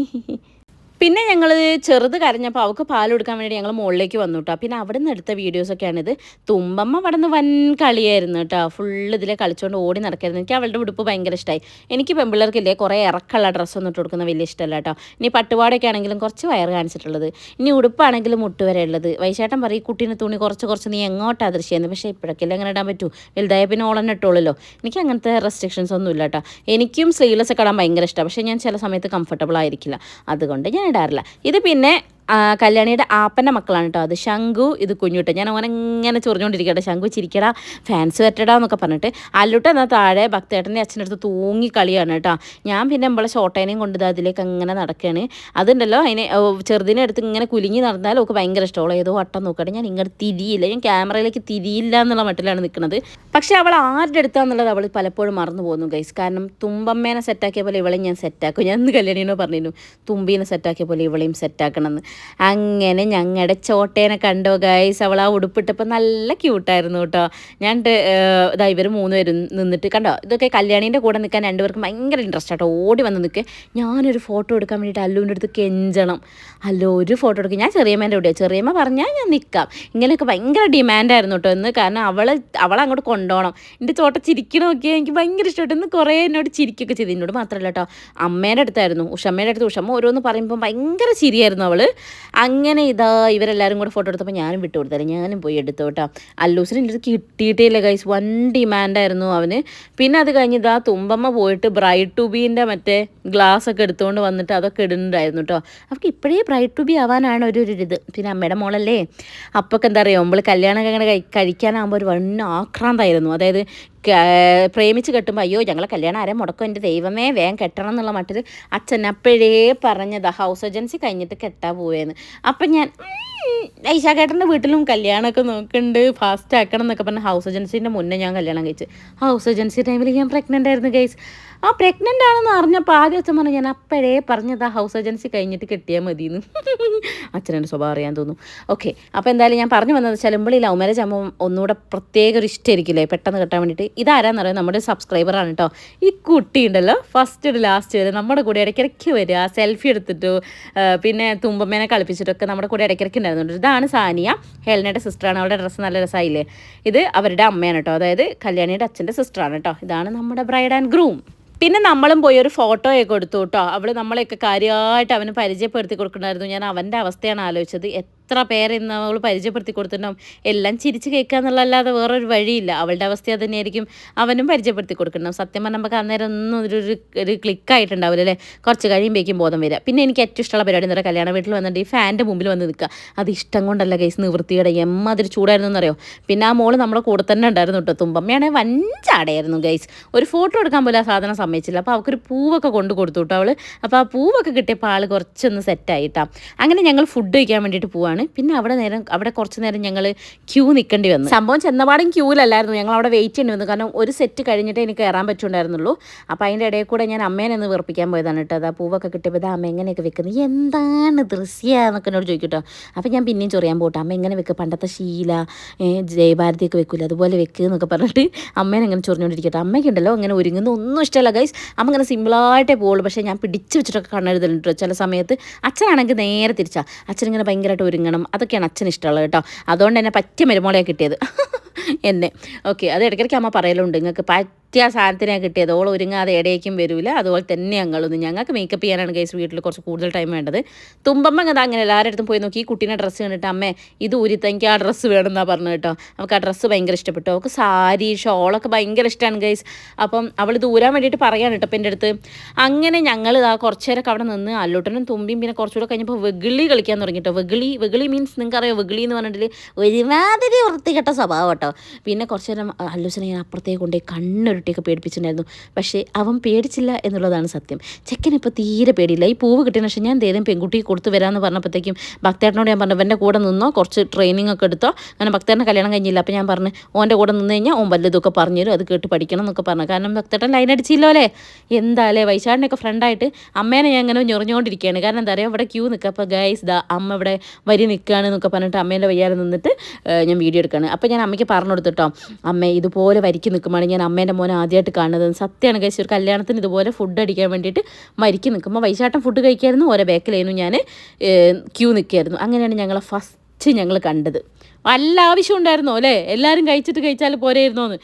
പിന്നെ ഞങ്ങൾ ചെറുത് കരഞ്ഞപ്പോൾ അവൾക്ക് പാൽ കൊടുക്കാൻ വേണ്ടി ഞങ്ങൾ മുകളിലേക്ക് വന്നു കേട്ടോ. പിന്നെ അവിടെ നിന്ന് എടുത്ത വീഡിയോസൊക്കെയാണിത്. തുമ്പമ്മ അവിടെ നിന്ന് വൻ കളിയായിരുന്നു കേട്ടോ. ഫുള്ള് ഇതിലെ കളിച്ചുകൊണ്ട് ഓടി നടക്കായിരുന്നു. എനിക്ക് അവളുടെ ഉടുപ്പ് ഭയങ്കര ഇഷ്ടമായി. എനിക്ക് പെൺപിള്ളേർക്കില്ലേ കുറേ ഇറക്കമുള്ള ഡ്രസ്സൊന്നും ഇട്ട് കൊടുക്കുന്ന വലിയ ഇഷ്ടമല്ല കേട്ടോ. ഇനി പട്ടുപാടൊക്കെ ആണെങ്കിലും കുറച്ച് വയറ് കാണിച്ചിട്ടുള്ളത്, ഇനി ഉടുപ്പാണെങ്കിലും മുട്ടുവരെ ഉള്ളത്. വൈശേട്ടൻ പറയും കുട്ടീനെ തുണി കുറച്ച് നീ എങ്ങോട്ടാ ദൃശ്യമായിരുന്നു. പക്ഷേ ഇപ്പോഴൊക്കെ എങ്ങനെ ഇടാൻ പറ്റൂ, വലുതായ പിന്നെ ഓളന്നെ ഇട്ടോളല്ലോ. എനിക്ക് അങ്ങനത്തെ റെസ്ട്രിക്ഷൻസ് ഒന്നും ഇല്ല കേട്ടോ. എനിക്കും സ്ലീവ്ലെസ് ഒക്കെ ഇടാൻ ഭയങ്കര ഇഷ്ടമാണ്. പക്ഷേ ഞാൻ ചില സമയത്ത് കംഫർട്ടബിൾ ആയിരിക്കില്ല, അതുകൊണ്ട് ഞാൻ ഇടാറില്ല. ഇത് പിന്നെ കല്യാണിയുടെ ആപ്പൻ്റെ മക്കളാണ് കേട്ടോ. അത് ശംഖു, ഇത് കുഞ്ഞുട്ട. ഞാൻ അങ്ങനെ ഇങ്ങനെ ചൊറിഞ്ഞുകൊണ്ടിരിക്കട്ടെ, ശംഖു ചിരിക്കടാ, ഫാൻസ് വരട്ടടാ എന്നൊക്കെ പറഞ്ഞിട്ട്. അല്ലുട്ട എന്നാൽ താഴെ ഭക്തേട്ടൻ്റെ അച്ഛനടുത്ത് തൂങ്ങി കളിയാണ് കേട്ടോ. ഞാൻ പിന്നെ നമ്മളെ ഷോട്ടേനെയും കൊണ്ട് അതിലേക്ക് അങ്ങനെ നടക്കുകയാണ്. അതുണ്ടല്ലോ, അതിനെ ചെറുതിനെ എടുത്ത് ഇങ്ങനെ കുലുങ്ങി നടന്നാൽ ഒക്കെ ഭയങ്കര ഇഷ്ടമുള്ള ഏതോ വട്ടം നോക്കട്ടെ. ഞാൻ ഇങ്ങോട്ട് തിരിയില്ല, ഞാൻ ക്യാമറയിലേക്ക് തിരിയില്ല എന്നുള്ള മട്ടിലാണ് നിൽക്കുന്നത്. പക്ഷേ അവൾ ആരുടെ അടുത്താന്നുള്ളത് അവൾ പലപ്പോഴും മറന്നു പോകുന്നു ഗൈസ്. കാരണം തുമ്പമ്മേനെ സെറ്റാക്കിയ പോലെ ഇവളെയും ഞാൻ സെറ്റാക്കും. ഞാൻ ഇന്ന് കല്യാണിനോ പറഞ്ഞിരുന്നു തുമ്പീനെ സെറ്റാക്കിയ പോലെ ഇവളെയും സെറ്റാക്കണമെന്ന്. അങ്ങനെ ഞങ്ങളുടെ ചോട്ടേനെ കണ്ടോ ഗൈസ്. അവൾ ആ ഉടുപ്പിട്ടപ്പോൾ നല്ല ക്യൂട്ടായിരുന്നു കേട്ടോ. ഞാൻ ഇവർ 3 പേരും നിന്നിട്ട് കണ്ടോ. ഇതൊക്കെ കല്യാണീൻ്റെ കൂടെ നിൽക്കാൻ രണ്ടുപേർക്കും ഭയങ്കര ഇൻട്രസ്റ്റ് ആട്ടോ. ഓടി വന്ന് നിൽക്കുക. ഞാനൊരു ഫോട്ടോ എടുക്കാൻ വേണ്ടിയിട്ട് അല്ലുവിൻ്റെ അടുത്ത് കെഞ്ചണം, അല്ലോ ഒരു ഫോട്ടോ എടുക്കുക. ഞാൻ ചെറിയമ്മേൻ്റെ കൂടെയാണ്, ചെറിയമ്മ പറഞ്ഞാൽ ഞാൻ നിൽക്കാം. ഇങ്ങനെയൊക്കെ ഭയങ്കര ഡിമാൻഡായിരുന്നു കേട്ടോ ഇന്ന്. കാരണം അവളങ്ങോട്ട് കൊണ്ടുപോകണം. എൻ്റെ ചോട്ട ചിരിക്കണമൊക്കെ എനിക്ക് ഭയങ്കര ഇഷ്ടപ്പെട്ടു. ഇന്ന് കുറേ എന്നോട് ചിരിക്കുകയൊക്കെ ചെയ്തു. എന്നോട് മാത്രമല്ല കേട്ടോ, അമ്മേൻ്റെ അടുത്തായിരുന്നു, ഉഷമ്മേൻ്റെ അടുത്ത്. ഉഷമ്മ ഓരോന്ന് പറയുമ്പോൾ ഭയങ്കര ചിരിയായിരുന്നു അവൾ. അങ്ങനെ ഇവരെല്ലാവരും കൂടെ ഫോട്ടോ എടുത്തപ്പോൾ ഞാനും വിട്ടു കൊടുത്താലും ഞാനും പോയി എടുത്തു കേട്ടോ. അല്ലൂസിന് എൻ്റെ അടുത്ത് കിട്ടിയിട്ടേ ഗൈസ്, വൻ ഡിമാൻഡായിരുന്നു അവന്. പിന്നെ അത് കഴിഞ്ഞ് തുമ്പമ്മ പോയിട്ട് ബ്രൈഡ് ടു ബീൻ്റെ മറ്റേ ഗ്ലാസ് ഒക്കെ എടുത്തുകൊണ്ട് വന്നിട്ട് അതൊക്കെ ഇടുന്നുണ്ടായിരുന്നു കേട്ടോ. അവർക്ക് ഇപ്പോഴേ ബ്രൈഡ് ടു ബി ആവാനാണ് ഒരു ഇത്. പിന്നെ അമ്മയുടെ മോളല്ലേ, അപ്പൊക്കെ എന്താ പറയുക, നമ്മൾ കല്യാണം അങ്ങനെ കഴിക്കാനാകുമ്പോൾ ഒരു വൻ ആക്രാന്തായിരുന്നു. അതായത് പ്രേമിച്ച് കെട്ടുമ്പോൾ അയ്യോ ഞങ്ങളെ കല്യാണം ആരെ മുടക്കും, എൻ്റെ ദൈവമേ വേഗം കെട്ടണം എന്നുള്ള മട്ടിൽ അച്ഛൻ അപ്പോഴേ പറഞ്ഞതാ ഹൗസ് ഏജൻസി കഴിഞ്ഞിട്ട് കെട്ടാൻ പോവേന്ന്. അപ്പം ഞാൻ ഐഷാക്കേട്ടൻ്റെ വീട്ടിലും കല്യാണമൊക്കെ നോക്കുന്നുണ്ട്, ഫാസ്റ്റ് ആക്കണം എന്നൊക്കെ പറഞ്ഞ് ഹൗസ് ഏജൻസീൻ്റെ മുന്നേ ഞാൻ കല്യാണം കഴിച്ചു. ഹൗസ് ഏജൻസി ടൈമിൽ ഞാൻ പ്രഗ്നൻ്റ് ആയിരുന്നു ഗൈസ്. പ്രഗ്നൻ്റ് ആണെന്ന് അറിഞ്ഞപ്പോൾ ആദ്യം അച്ഛൻ പറഞ്ഞു, ഞാൻ അപ്പോഴേ പറഞ്ഞതാ ഹൗസ് ഏജൻസി കഴിഞ്ഞിട്ട് കെട്ടിയാൽ മതിയെന്ന്. അച്ഛനെൻ്റെ സ്വഭാവം അറിയാൻ തോന്നുന്നു. ഓക്കെ, അപ്പോൾ എന്തായാലും ഞാൻ പറഞ്ഞു വന്നത് വെച്ചാൽ ഈ ലവ് മാരേജ് ആകുമ്പോൾ ഒന്നുകൂടെ പ്രത്യേക ഒരു ഇഷ്ടമായിരിക്കില്ലേ പെട്ടെന്ന് കെട്ടാൻ വേണ്ടിയിട്ട്. ഇതാരാന്ന് പറയുന്നത് നമ്മുടെ സബ്സ്ക്രൈബറാണ് കേട്ടോ. ഈ കുട്ടി ഉണ്ടല്ലോ ഫസ്റ്റ് ഒരു ലാസ്റ്റ് വരെ നമ്മുടെ കൂടെ ഇടയ്ക്കിടയ്ക്ക് വരിക, സെൽഫി എടുത്തിട്ടു പിന്നെ തുമ്പമ്മേനെ കളിപ്പിച്ചിട്ടൊക്കെ നമ്മുടെ കൂടെ ഇടയ്ക്കിടയ്ക്ക് ഉണ്ടായിരുന്നുണ്ട്. ഇതാണ് സാനിയ, ഹെൽനയുടെ സിസ്റ്ററാണ്. അവളുടെ ഡ്രസ്സ് നല്ല രസമായില്ലേ. ഇത് അവരുടെ അമ്മയാണ് കേട്ടോ, അതായത് കല്യാണിയുടെ അച്ഛൻ്റെ സിസ്റ്ററാണ് കേട്ടോ. ഇതാണ് നമ്മുടെ ബ്രൈഡ് ആൻഡ് ഗ്രൂം. പിന്നെ നമ്മളും പോയി ഒരു ഫോട്ടോയൊക്കെ എടുത്തു കേട്ടോ. അവൾ നമ്മളെയൊക്കെ കാര്യമായിട്ട് അവന് പരിചയപ്പെടുത്തി കൊടുക്കണമായിരുന്നു. ഞാൻ അവൻ്റെ അവസ്ഥയാണ് ആലോചിച്ചത്. എത്ര പേരെ ഇന്ന് അവൾ പരിചയപ്പെടുത്തി കൊടുത്തിട്ടുണ്ടാവും. എല്ലാം ചിരിച്ച് കേൾക്കുക എന്നുള്ളതല്ലാതെ വേറൊരു വഴിയില്ല. അവളുടെ അവസ്ഥ തന്നെയായിരിക്കും അവനും പരിചയപ്പെടുത്തി കൊടുക്കണം. സത്യം പറഞ്ഞാൽ നമുക്ക് അന്നേരം ഒന്നും ഒരു ക്ലിക്കായിട്ടുണ്ടാവില്ല അല്ലേ. കുറച്ച് കഴിയുമ്പോഴേക്കും ബോധം വരിക. പിന്നെ എനിക്ക് ഏറ്റവും ഇഷ്ടമുള്ള പരിപാടി എന്ന് പറയുക കല്യാണ വീട്ടിൽ വന്നിട്ട് ഈ ഫാൻ്റെ മുമ്പിൽ വന്ന് നിൽക്കുക. അത് ഇഷ്ടം കൊണ്ടല്ല ഗൈസ്, നിവൃത്തിയുടെ എമ്മാതിരി ചൂടായിരുന്നു എന്നറിയോ. പിന്നെ ആ മോള് നമ്മുടെ കൂടെ തന്നെ ഉണ്ടായിരുന്നു കേട്ടോ. തുമ്പമ്മയാണെങ്കിൽ വഞ്ചാടയായിരുന്നു ഗൈസ്. ഒരു ഫോട്ടോ എടുക്കാൻ പോലും ആ സാധനം സമ്മതിച്ചില്ല. അപ്പോൾ അവൾക്കൊരു പൂവൊക്കെ കൊണ്ട് കൊടുത്തു കേട്ടോ അവൾ. അപ്പോൾ ആ പൂവൊക്കെ കിട്ടിയപ്പോൾ ആൾ കുറച്ചൊന്ന് സെറ്റായിട്ടാണ്. അങ്ങനെ ഞങ്ങൾ ഫുഡ് കഴിക്കാൻ വേണ്ടിയിട്ട് പോവാണ്. പിന്നെ അവിടെ കുറച്ച് നേരം ഞങ്ങൾ ക്യൂ നിൽക്കേണ്ടി വന്നു. സംഭവം ചെന്നപാടും ക്യൂവിലല്ലായിരുന്നു, ഞങ്ങൾ അവിടെ വെയിറ്റ് ചെയ്യേണ്ടി വന്നു. കാരണം ഒരു സെറ്റ് കഴിഞ്ഞിട്ടേ എനിക്ക് കയറാൻ പറ്റുണ്ടായിരുന്നുള്ളൂ. അപ്പോൾ അതിൻ്റെ ഇടയിൽ കൂടെ ഞാൻ അമ്മേനെ ഒന്ന് വെറുപ്പിക്കാൻ പോയതാണ് കേട്ടോ. അത് ആ പൂവൊക്കെ കിട്ടിയപ്പോൾ ഇത് അമ്മ എങ്ങനെയൊക്കെ വെക്കുന്നത്, എന്താണ് ദൃശ്യമെന്നൊക്കെ എന്നോട് ചോദിക്കും കേട്ടോ. അപ്പോൾ ഞാൻ പിന്നെയും ചൊറിയാൻ പോട്ടെ, അമ്മ എങ്ങനെ വെക്കുക, പണ്ടത്തെ ശീല ജയഭാരതിയൊക്കെ വെക്കില്ല അതുപോലെ വെക്കുക എന്നൊക്കെ പറഞ്ഞിട്ട് അമ്മേനെ അങ്ങനെ ചൊറിഞ്ഞുകൊണ്ടിരിക്കട്ടെ. അമ്മയ്ക്കുണ്ടല്ലോ അങ്ങനെ ഒരുങ്ങുന്ന ഒന്നും ഇഷ്ടമല്ല ഗൈസ്. അമ്മ അങ്ങനെ സിമ്പിളായിട്ടേ പോകുള്ളൂ. പക്ഷേ ഞാൻ പിടിച്ച് വെച്ചിട്ടൊക്കെ കണ്ണെഴുതലുണ്ട് ചില സമയത്ത്. അച്ഛനാണെങ്കിൽ നേരെ തിരിച്ചാ, അച്ഛനിങ്ങനെ ഭയങ്കരമായിട്ട് ഒരുങ്ങണം, അതൊക്കെയാണ് അച്ഛന് ഇഷ്ടമുള്ളത് കേട്ടോ. അതുകൊണ്ട് തന്നെ പറ്റിയ മരുമോളെയാണ് കിട്ടിയത് എന്നെ. ഓക്കെ, അത് ഇടയ്ക്കിടയ്ക്ക് അമ്മ പറയലുണ്ട്, നിങ്ങൾക്ക് പറ്റിയ സാധനത്തിനാണ് കിട്ടിയത്, ഓൾ ഒരുങ്ങാതെ ഇടയ്ക്കും വരില്ല. അതുപോലെ തന്നെ ഞങ്ങൾക്ക് മേക്കപ്പ് ചെയ്യാനാണ് ഗൈസ് വീട്ടിൽ കുറച്ച് കൂടുതൽ ടൈം വേണ്ടത്. തുമ്പമ്മ അത് അങ്ങനെ എല്ലാവരുടെ അടുത്തും പോയി നോക്കി ഈ കുട്ടീനെ ഡ്രസ്സ് കണ്ടിട്ട് അമ്മേ ഇത് ഊരിത്ത എനിക്ക് ആ ഡ്രസ്സ് വേണമെന്നാണ് പറഞ്ഞു കേട്ടോ. അവൾക്ക് ആ ഡ്രസ്സ് ഭയങ്കര ഇഷ്ടപ്പെട്ടു. അവൾക്ക് സാരി ഷോളൊക്കെ ഭയങ്കര ഇഷ്ടമാണ് ഗൈസ്. അപ്പം അവൾ ദൂരാൻ വേണ്ടിയിട്ട് പറയാണ് കേട്ടോ അപ്പം എൻ്റെ അടുത്ത്. അങ്ങനെ ഞങ്ങൾ ആ കുറച്ച് നേരമൊക്കെ അവിടെ നിന്ന് അല്ലൂട്ടനും തുമ്പിയും പിന്നെ കുറച്ചുകൂടെ കഴിഞ്ഞപ്പോൾ വെകിളി കളിക്കാൻ തുടങ്ങി കേട്ടോ. വെകിളി മീൻസ് നിങ്ങൾക്കറിയോ വെകിളി എന്ന് പറഞ്ഞിട്ട് ഒരുമാതിരി വൃത്തികെട്ട സ്വഭാവം കേട്ടോ. പിന്നെ കുറച്ച് നേരം അല്ലൂസിനെ ഞാൻ അപ്പുറത്തേക്ക് കൊണ്ടുപോയി കണ്ണൊരുട്ടിയൊക്കെ പേടിപ്പിച്ചിട്ടുണ്ടായിരുന്നു. പക്ഷേ അവൻ പേടിച്ചില്ല എന്നുള്ളതാണ് സത്യം. ചെക്കനിപ്പോൾ തീരെ പേടിയില്ല. ഈ പൂവ് കിട്ടിയതിന് ശേഷം ഞാൻ ഏതെങ്കിലും പെൺകുട്ടി കൊടുത്തു വരാമെന്ന് പറഞ്ഞപ്പോഴത്തേക്കും ഭക്തേട്ടനോട് ഞാൻ പറഞ്ഞു എൻ്റെ കൂടെ നിന്നോ, കുറച്ച് ട്രെയിനിങ് ഒക്കെ എടുത്തോ. അങ്ങനെ ഭക്തേട്ടനെ കല്യാണം കഴിഞ്ഞില്ല. അപ്പോൾ ഞാൻ പറഞ്ഞു ഓൻ്റെ കൂടെ നിന്ന് കഴിഞ്ഞാൽ ഓൻ വല്ലതൊക്കെ പറഞ്ഞു തരും, അത് കേട്ട് പഠിക്കണം എന്നൊക്കെ പറഞ്ഞു. കാരണം ഭക്തേട്ടൻ ലൈൻ അടിച്ചില്ലോ അല്ലേ. എന്തായാലേ വൈശാടിനൊക്കെ ഫ്രണ്ടായിട്ട് അമ്മേനെ ഞാൻ അങ്ങനെ ഞൊറിഞ്ഞുകൊണ്ടിരിക്കുകയാണ്. കാരണം എന്താ പറയുക, ഇവിടെ ക്യൂ നിൽക്കുക. അപ്പോൾ ഗൈസ് ദാ അമ്മ ഇവിടെ വരി നിൽക്കുകയാണ് എന്നൊക്കെ പറഞ്ഞിട്ട് അമ്മേൻ്റെ വയ്യാതെ നിന്നിട്ട് ഞാൻ വീഡിയോ എടുക്കുകയാണ്. അപ്പോൾ ഞാൻ അമ്മയ്ക്ക് പറഞ്ഞു കൊടുത്തിട്ടോ, അമ്മ ഇതുപോലെ വരിക്ക് നിൽക്കുമ്പോഴാണ് ഞാൻ അമ്മേൻ്റെ മോനെ ആദ്യമായിട്ട് കാണുന്നത്. സത്യമാണ് കഴിച്ച് ഒരു കല്യാണത്തിന് ഇതുപോലെ ഫുഡ് അടിക്കാൻ വേണ്ടിയിട്ട് വരിക്ക് നിൽക്കുമ്പോൾ വൈശാട്ടൻ ഫുഡ് കഴിക്കായിരുന്നു, ഓരോ ബാക്കിലായിരുന്നു ഞാൻ ക്യൂ നിൽക്കുകയായിരുന്നു. അങ്ങനെയാണ് ഞങ്ങളെ ഫസ്റ്റ് ഞങ്ങൾ കണ്ടത്. വല്ല ആവശ്യം ഉണ്ടായിരുന്നോ അല്ലേ, എല്ലാവരും കഴിച്ചാൽ പോരായിരുന്നോന്ന്.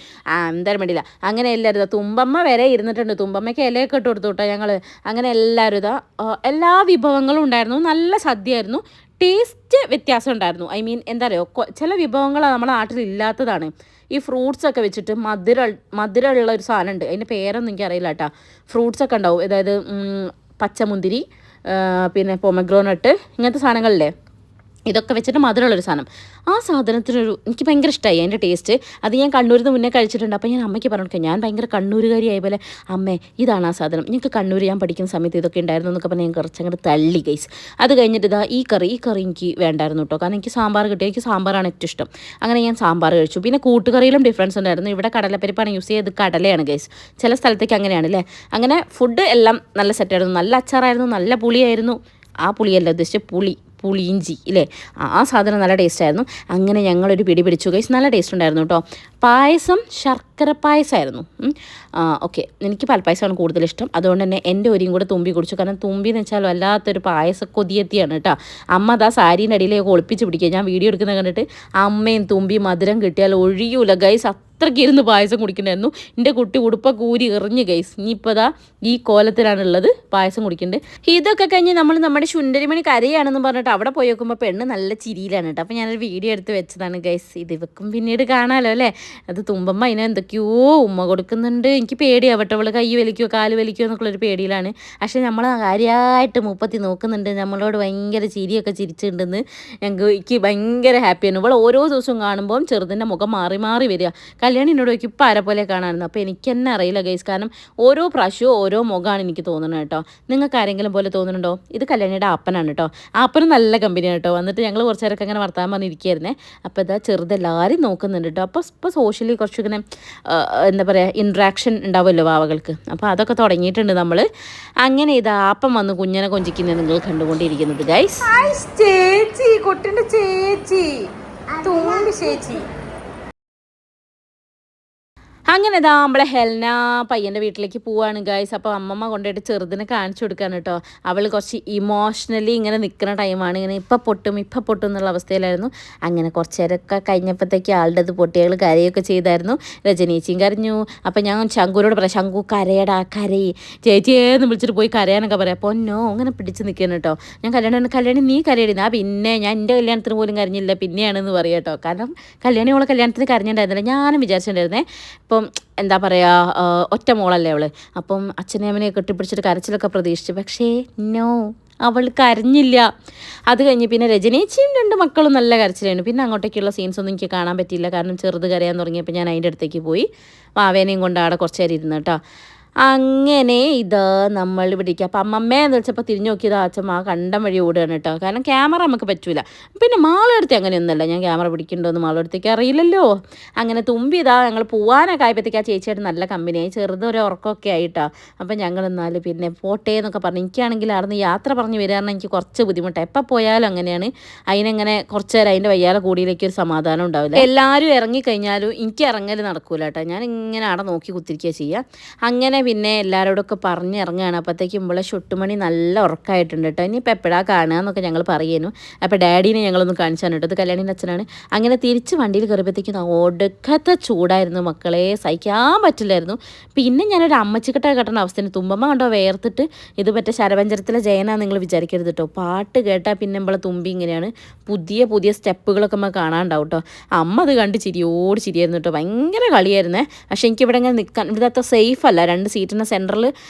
എന്തായാലും വേണ്ടിയില്ല. അങ്ങനെ എല്ലാവരും തുമ്പമ്മ വരെ ഇരുന്നിട്ടുണ്ട്. തുമ്പമ്മയ്ക്ക് ഇലയൊക്കെ ഇട്ട് കൊടുത്തു കേട്ടോ ഞങ്ങൾ. അങ്ങനെ എല്ലാവരും എല്ലാ വിഭവങ്ങളും ഉണ്ടായിരുന്നു. നല്ല സദ്യയായിരുന്നു. ടേസ്റ്റ് വ്യത്യാസം ഉണ്ടായിരുന്നു. ഐ മീൻ എന്താ പറയുക, ചില വിഭവങ്ങൾ നമ്മുടെ നാട്ടിൽ ഇല്ലാത്തതാണ്. ഈ ഫ്രൂട്ട്സൊക്കെ വെച്ചിട്ട് മധുരമുള്ള ഒരു സാധനമുണ്ട്, അതിൻ്റെ പേരൊന്നും എനിക്കറിയില്ല കേട്ടോ. ഫ്രൂട്ട്സൊക്കെ ഉണ്ടാവും, അതായത് പച്ചമുന്തിരി പിന്നെ പൊമഗ്രോനട്ട് ഇങ്ങനത്തെ സാധനങ്ങളില്ലേ, ഇതൊക്കെ വെച്ചിട്ട് മധുരമുള്ളൊരു സാധനം. ആ സാധനത്തിനൊരു എനിക്ക് ഭയങ്കര ഇഷ്ടമായി അതിൻ്റെ ടേസ്റ്റ്. അത് ഞാൻ കണ്ണൂരിൽ നിന്ന് മുന്നേ കഴിച്ചിട്ടുണ്ട്. അപ്പോൾ ഞാൻ അമ്മയ്ക്ക് പറഞ്ഞു, ഞാൻ ഭയങ്കര കണ്ണൂരുകാരി ആയ പോലെ അമ്മേ ഇതാണ് ആ സാധനം, ഞങ്ങൾക്ക് കണ്ണൂർ ഞാൻ പഠിക്കുന്ന സമയത്ത് ഇതൊക്കെ ഉണ്ടായിരുന്നു എന്നൊക്കെ പറഞ്ഞാൽ ഞാൻ കുറച്ചങ്ങോട്ട് തള്ളി ഗൈസ്. അത് കഴിഞ്ഞിട്ട് ഇതാ ഈ കറി എനിക്ക് വേണ്ടായിരുന്നു കേട്ടോ. കാരണം എനിക്ക് സാമ്പാർ കിട്ടി, എനിക്ക് സാമ്പാറാണ് ഏറ്റവും ഇഷ്ടം. അങ്ങനെ ഞാൻ സാമ്പാർ കഴിച്ചു. പിന്നെ കൂട്ടുകറിയിലും ഡിഫറൻസ് ഉണ്ടായിരുന്നു. ഇവിടെ കടലപ്പരിപ്പാണ് യൂസ് ചെയ്തത്, കടലയാണ് ഗൈസ്. ചില സ്ഥലത്തേക്ക് അങ്ങനെയാണ് അല്ലേ. അങ്ങനെ ഫുഡ് എല്ലാം നല്ല സെറ്റായിരുന്നു. നല്ല അച്ചാറായിരുന്നു, നല്ല പുളിയായിരുന്നു. ആ പുളിയല്ല ഉദ്ദേശിച്ച് പുളിയിഞ്ചി ഇല്ലേ, ആ സാധനം നല്ല ടേസ്റ്റായിരുന്നു. അങ്ങനെ ഞങ്ങളൊരു പിടി പിടിച്ചു ഗൈസ്. നല്ല ടേസ്റ്റ് ഉണ്ടായിരുന്നു കേട്ടോ. പായസം ശർക്കര പായസമായിരുന്നു. ഓക്കെ, എനിക്ക് പാൽപ്പായസമാണ് കൂടുതൽ ഇഷ്ടം. അതുകൊണ്ട് തന്നെ എൻ്റെ ഒരിയും കൂടെ തുമ്പി കുടിച്ചു. കാരണം തുമ്പി എന്ന് വെച്ചാൽ വല്ലാത്തൊരു പായസ കൊതിയെത്തിയാണ് കേട്ടോ. അമ്മ അതാ സാരീൻ്റെ അടിയിലേക്ക് ഒളിപ്പിച്ച് പിടിക്കുക. ഞാൻ വീഡിയോ എടുക്കുന്നത് കണ്ടിട്ട് അമ്മയും തുമ്പി മധുരം കിട്ടിയാൽ ഒഴിയൂല ഗൈസ്. അത്രയ്ക്ക് ഇരുന്ന് പായസം കുടിക്കണ്ടായിരുന്നു. എൻ്റെ കുട്ടി ഉടുപ്പൊക്കെ ഊരി എറിഞ്ഞ് ഗൈസ്. ഇനിയിപ്പോൾ ദാ ഈ കോലത്തിലാണുള്ളത്, പായസം കുടിക്കുന്നുണ്ട്. ഇതൊക്കെ കഴിഞ്ഞ് നമ്മൾ നമ്മുടെ ശുണ്ടരിമണി കരയാണെന്ന് പറഞ്ഞിട്ട് അവിടെ പോയി നോക്കുമ്പോൾ പെണ്ണ് നല്ല ചിരിയിലാണ് കേട്ടോ. അപ്പോൾ ഞാനൊരു വീഡിയോ എടുത്ത് വെച്ചതാണ് ഗൈസ്. ഇത് വെക്കും പിന്നീട് കാണാമല്ലോ അല്ലേ. അത് തുമ്പമ്മ അതിനെ എന്തൊക്കെയോ ഉമ്മ കൊടുക്കുന്നുണ്ട്. എനിക്ക് പേടിയാവട്ടെ, അവൾ കൈ വലിക്കുമോ കാല് വലിക്കുമോ എന്നൊക്കെയുള്ളൊരു പേടിയിലാണ്. പക്ഷേ നമ്മൾ കാര്യമായിട്ട് മുപ്പത്തി നോക്കുന്നുണ്ട്, നമ്മളോട് ഭയങ്കര ചിരിയൊക്കെ ചിരിച്ചിട്ടുണ്ടെന്ന്. എനിക്ക് ഭയങ്കര ഹാപ്പിയാണ്. ഇവൾ ഓരോ ദിവസവും കാണുമ്പോൾ ചെറുതിൻ്റെ മുഖം മാറി മാറി വരിക. കല്യാണി എന്നോട് ചോദിക്കും ഇപ്പം ആരെ പോലെ കാണാമെന്ന്. അപ്പോൾ എനിക്ക് തന്നെ അറിയില്ല ഗൈസ്. കാരണം ഓരോ പ്രാവശ്യവും ഓരോ മുഖമാണ് എനിക്ക് തോന്നുന്നത് കേട്ടോ. നിങ്ങൾക്ക് ആരെങ്കിലും പോലെ തോന്നുന്നുണ്ടോ? ഇത് കല്യാണിയുടെ ആപ്പനാണ് കേട്ടോ. ആപ്പനും നല്ല കമ്പനിയാണ് കേട്ടോ. വന്നിട്ട് ഞങ്ങൾ കുറച്ച് നേരമൊക്കെ അങ്ങനെ വർത്താൻ പറഞ്ഞിരിക്കുകയായിരുന്നേ. അപ്പോൾ ഇതാ ചെറുതെല്ലാവരും നോക്കുന്നുണ്ട് കേട്ടോ. അപ്പോൾ ഇപ്പോൾ സോഷ്യലി കുറച്ചിങ്ങനെ എന്താ പറയുക ഇൻട്രാക്ഷൻ ഉണ്ടാവുമല്ലോ വാവകൾക്ക്. അപ്പോൾ അതൊക്കെ തുടങ്ങിയിട്ടുണ്ട് നമ്മൾ. അങ്ങനെ ഇതാ ആപ്പം വന്ന് കുഞ്ഞനെ കൊഞ്ചിക്കുന്നത് നിങ്ങൾ കണ്ടുകൊണ്ടിരിക്കുന്നത് ഗൈസ്. ചേച്ചി കുട്ടിൻ്റെ ചേച്ചി തുമ്പി ചേച്ചി. അങ്ങനെ ഇതാ നമ്മളെ ഹെൽന പയ്യൻ്റെ വീട്ടിലേക്ക് പോവാണ് ഗൈസ്. അപ്പോൾ അമ്മമ്മ കൊണ്ടുപോയിട്ട് ചെറുതിനെ കാണിച്ചു കൊടുക്കാണ് കേട്ടോ. അവൾ കുറച്ച് ഇമോഷണലി ഇങ്ങനെ നിൽക്കുന്ന ടൈമാണ്. ഇങ്ങനെ ഇപ്പം പൊട്ടും എന്നുള്ള അവസ്ഥയിലായിരുന്നു. അങ്ങനെ കുറച്ച് നേരമൊക്കെ കഴിഞ്ഞപ്പോഴത്തേക്ക് ആളുടെ അത് പൊട്ടികൾ കരയൊക്കെ ചെയ്തായിരുന്നു. രജനീച്ചിയും കരഞ്ഞു. അപ്പം ഞാൻ ശങ്കുവിനോട് പറയാം, ശങ്കു കരയടാ കരയി, ചേച്ചിയേന്ന് വിളിച്ചിട്ട് പോയി കരയാനൊക്കെ പറയാം. അപ്പോൾ നോ അങ്ങനെ പിടിച്ച് നിൽക്കണം കേട്ടോ. ഞാൻ കല്യാണി നീ കരയടി. പിന്നെ ഞാൻ എൻ്റെ കല്യാണത്തിന് പോലും കരഞ്ഞില്ല പിന്നെയാണെന്ന് പറയാം കേട്ടോ. കാരണം കല്യാണിയോളെ കല്യാണത്തിന് കരഞ്ഞിട്ടുണ്ടായിരുന്നില്ല. ഞാനും വിചാരിച്ചിട്ടുണ്ടായിരുന്നേ. ഇപ്പം എന്താ പറയുക, ഒറ്റ മോളല്ലേ അവൾ. അപ്പം അച്ഛനെ അമ്മനെ കെട്ടിപ്പിടിച്ചിട്ട് കരച്ചിലൊക്കെ പ്രതീക്ഷിച്ചു. പക്ഷേ നോ, അവൾ കരഞ്ഞില്ല. അത് കഴിഞ്ഞ് പിന്നെ രജനീച്ചിയും 2 മക്കളും നല്ല കരച്ചിലായിരുന്നു. പിന്നെ അങ്ങോട്ടേക്കുള്ള സീൻസൊന്നും എനിക്ക് കാണാൻ പറ്റിയില്ല. കാരണം ചെറുത് കരയാൻ തുടങ്ങിയപ്പോൾ ഞാൻ അതിൻ്റെ അടുത്തേക്ക് പോയി വാവേനെയും കൊണ്ട് അവിടെ കുറച്ച് നേരം ഇരുന്നു കേട്ടോ. അങ്ങനെ ഇത് നമ്മൾ പിടിക്കുക. അപ്പം അമ്മമ്മേന്ന് വിളിച്ചപ്പോൾ തിരിഞ്ഞു നോക്കിയത് അച്ഛമ്മ കണ്ടം വഴി ഓടുകയാണ് കേട്ടോ. കാരണം ക്യാമറ നമുക്ക് പറ്റൂല. പിന്നെ മാളെടുത്ത് അങ്ങനെയൊന്നുമല്ല, ഞാൻ ക്യാമറ പിടിക്കണ്ടോന്ന് മാളെടുത്തേക്ക് അറിയില്ലല്ലോ. അങ്ങനെ തുമ്പി ഇതാ ഞങ്ങൾ പോവാനൊക്കെ ആയപ്പോഴത്തേക്ക് ആ ചേച്ചിയായിട്ട് നല്ല കമ്പനിയായി. ചെറുതൊരു ഉറക്കമൊക്കെ ആയിട്ടാ. അപ്പം ഞങ്ങൾ എന്നാൽ പിന്നെ പോട്ടേ എന്നൊക്കെ പറഞ്ഞു. എനിക്കാണെങ്കിൽ അവിടെ നിന്ന് യാത്ര പറഞ്ഞ് വരികയാണെങ്കിൽ എനിക്ക് കുറച്ച് ബുദ്ധിമുട്ടാണ്. എപ്പോൾ പോയാലും അങ്ങനെയാണ്. അതിനെങ്ങനെ കുറച്ച് നേരം അതിൻ്റെ വയ്യാതെ കൂടിയിലേക്ക് ഒരു സമാധാനം ഉണ്ടാവില്ല. എല്ലാവരും ഇറങ്ങിക്കഴിഞ്ഞാലും എനിക്ക് ഇറങ്ങൽ നടക്കൂല കേട്ടോ. ഞാൻ ഇങ്ങനെ അവിടെ നോക്കി കുത്തിരിക്കുക ചെയ്യുക. അങ്ങനെ പിന്നെ എല്ലാവരോടൊക്കെ പറഞ്ഞിറങ്ങുകയാണ്. അപ്പോഴത്തേക്കും ഇമ്പളെ ഷുട്ടുമണി നല്ല ഉറക്കമായിട്ടുണ്ട് കേട്ടോ. ഇനിയിപ്പോൾ എപ്പോഴാണ് കാണുക എന്നൊക്കെ ഞങ്ങൾ പറയുന്നു. അപ്പോൾ ഡാഡീനെ ഞങ്ങളൊന്ന് കാണിച്ചാണ് കേട്ടോ. ഇത് കല്യാണീൻ്റെ അച്ഛനാണ്. അങ്ങനെ തിരിച്ച് വണ്ടിയിൽ കയറിയപ്പോഴത്തേക്കും ഒടുക്കത്തെ ചൂടായിരുന്നു മക്കളെ, സഹിക്കാൻ പറ്റില്ലായിരുന്നു. പിന്നെ ഞാനൊരു അമ്മച്ചിക്കട്ട കെട്ടേണ്ട അവസ്ഥയാണ്. തുമ്പമ്മ കണ്ടോ വേർത്തിട്ട്. ഇത് മറ്റേ ശരപഞ്ചരത്തിലെ ജയനാ നിങ്ങൾ വിചാരിക്കരുത് കേട്ടോ. പാട്ട് കേട്ടാൽ പിന്നെ നമ്മളെ തുമ്പി ഇങ്ങനെയാണ്. പുതിയ സ്റ്റെപ്പുകളൊക്കെ നമ്മൾ കാണാണ്ടാവും കേട്ടോ. അമ്മ അത് കണ്ട് ചിരിയായിരുന്നു കേട്ടോ. ഭയങ്കര കളിയായിരുന്നേ. പക്ഷേ എനിക്കിവിടെ ഇങ്ങനെ നിൽക്കാൻ ഇവിടെ അത്ര സേഫ് അല്ല. 2 സീറ്റിൻ്റെ സെൻറ്ററിൽ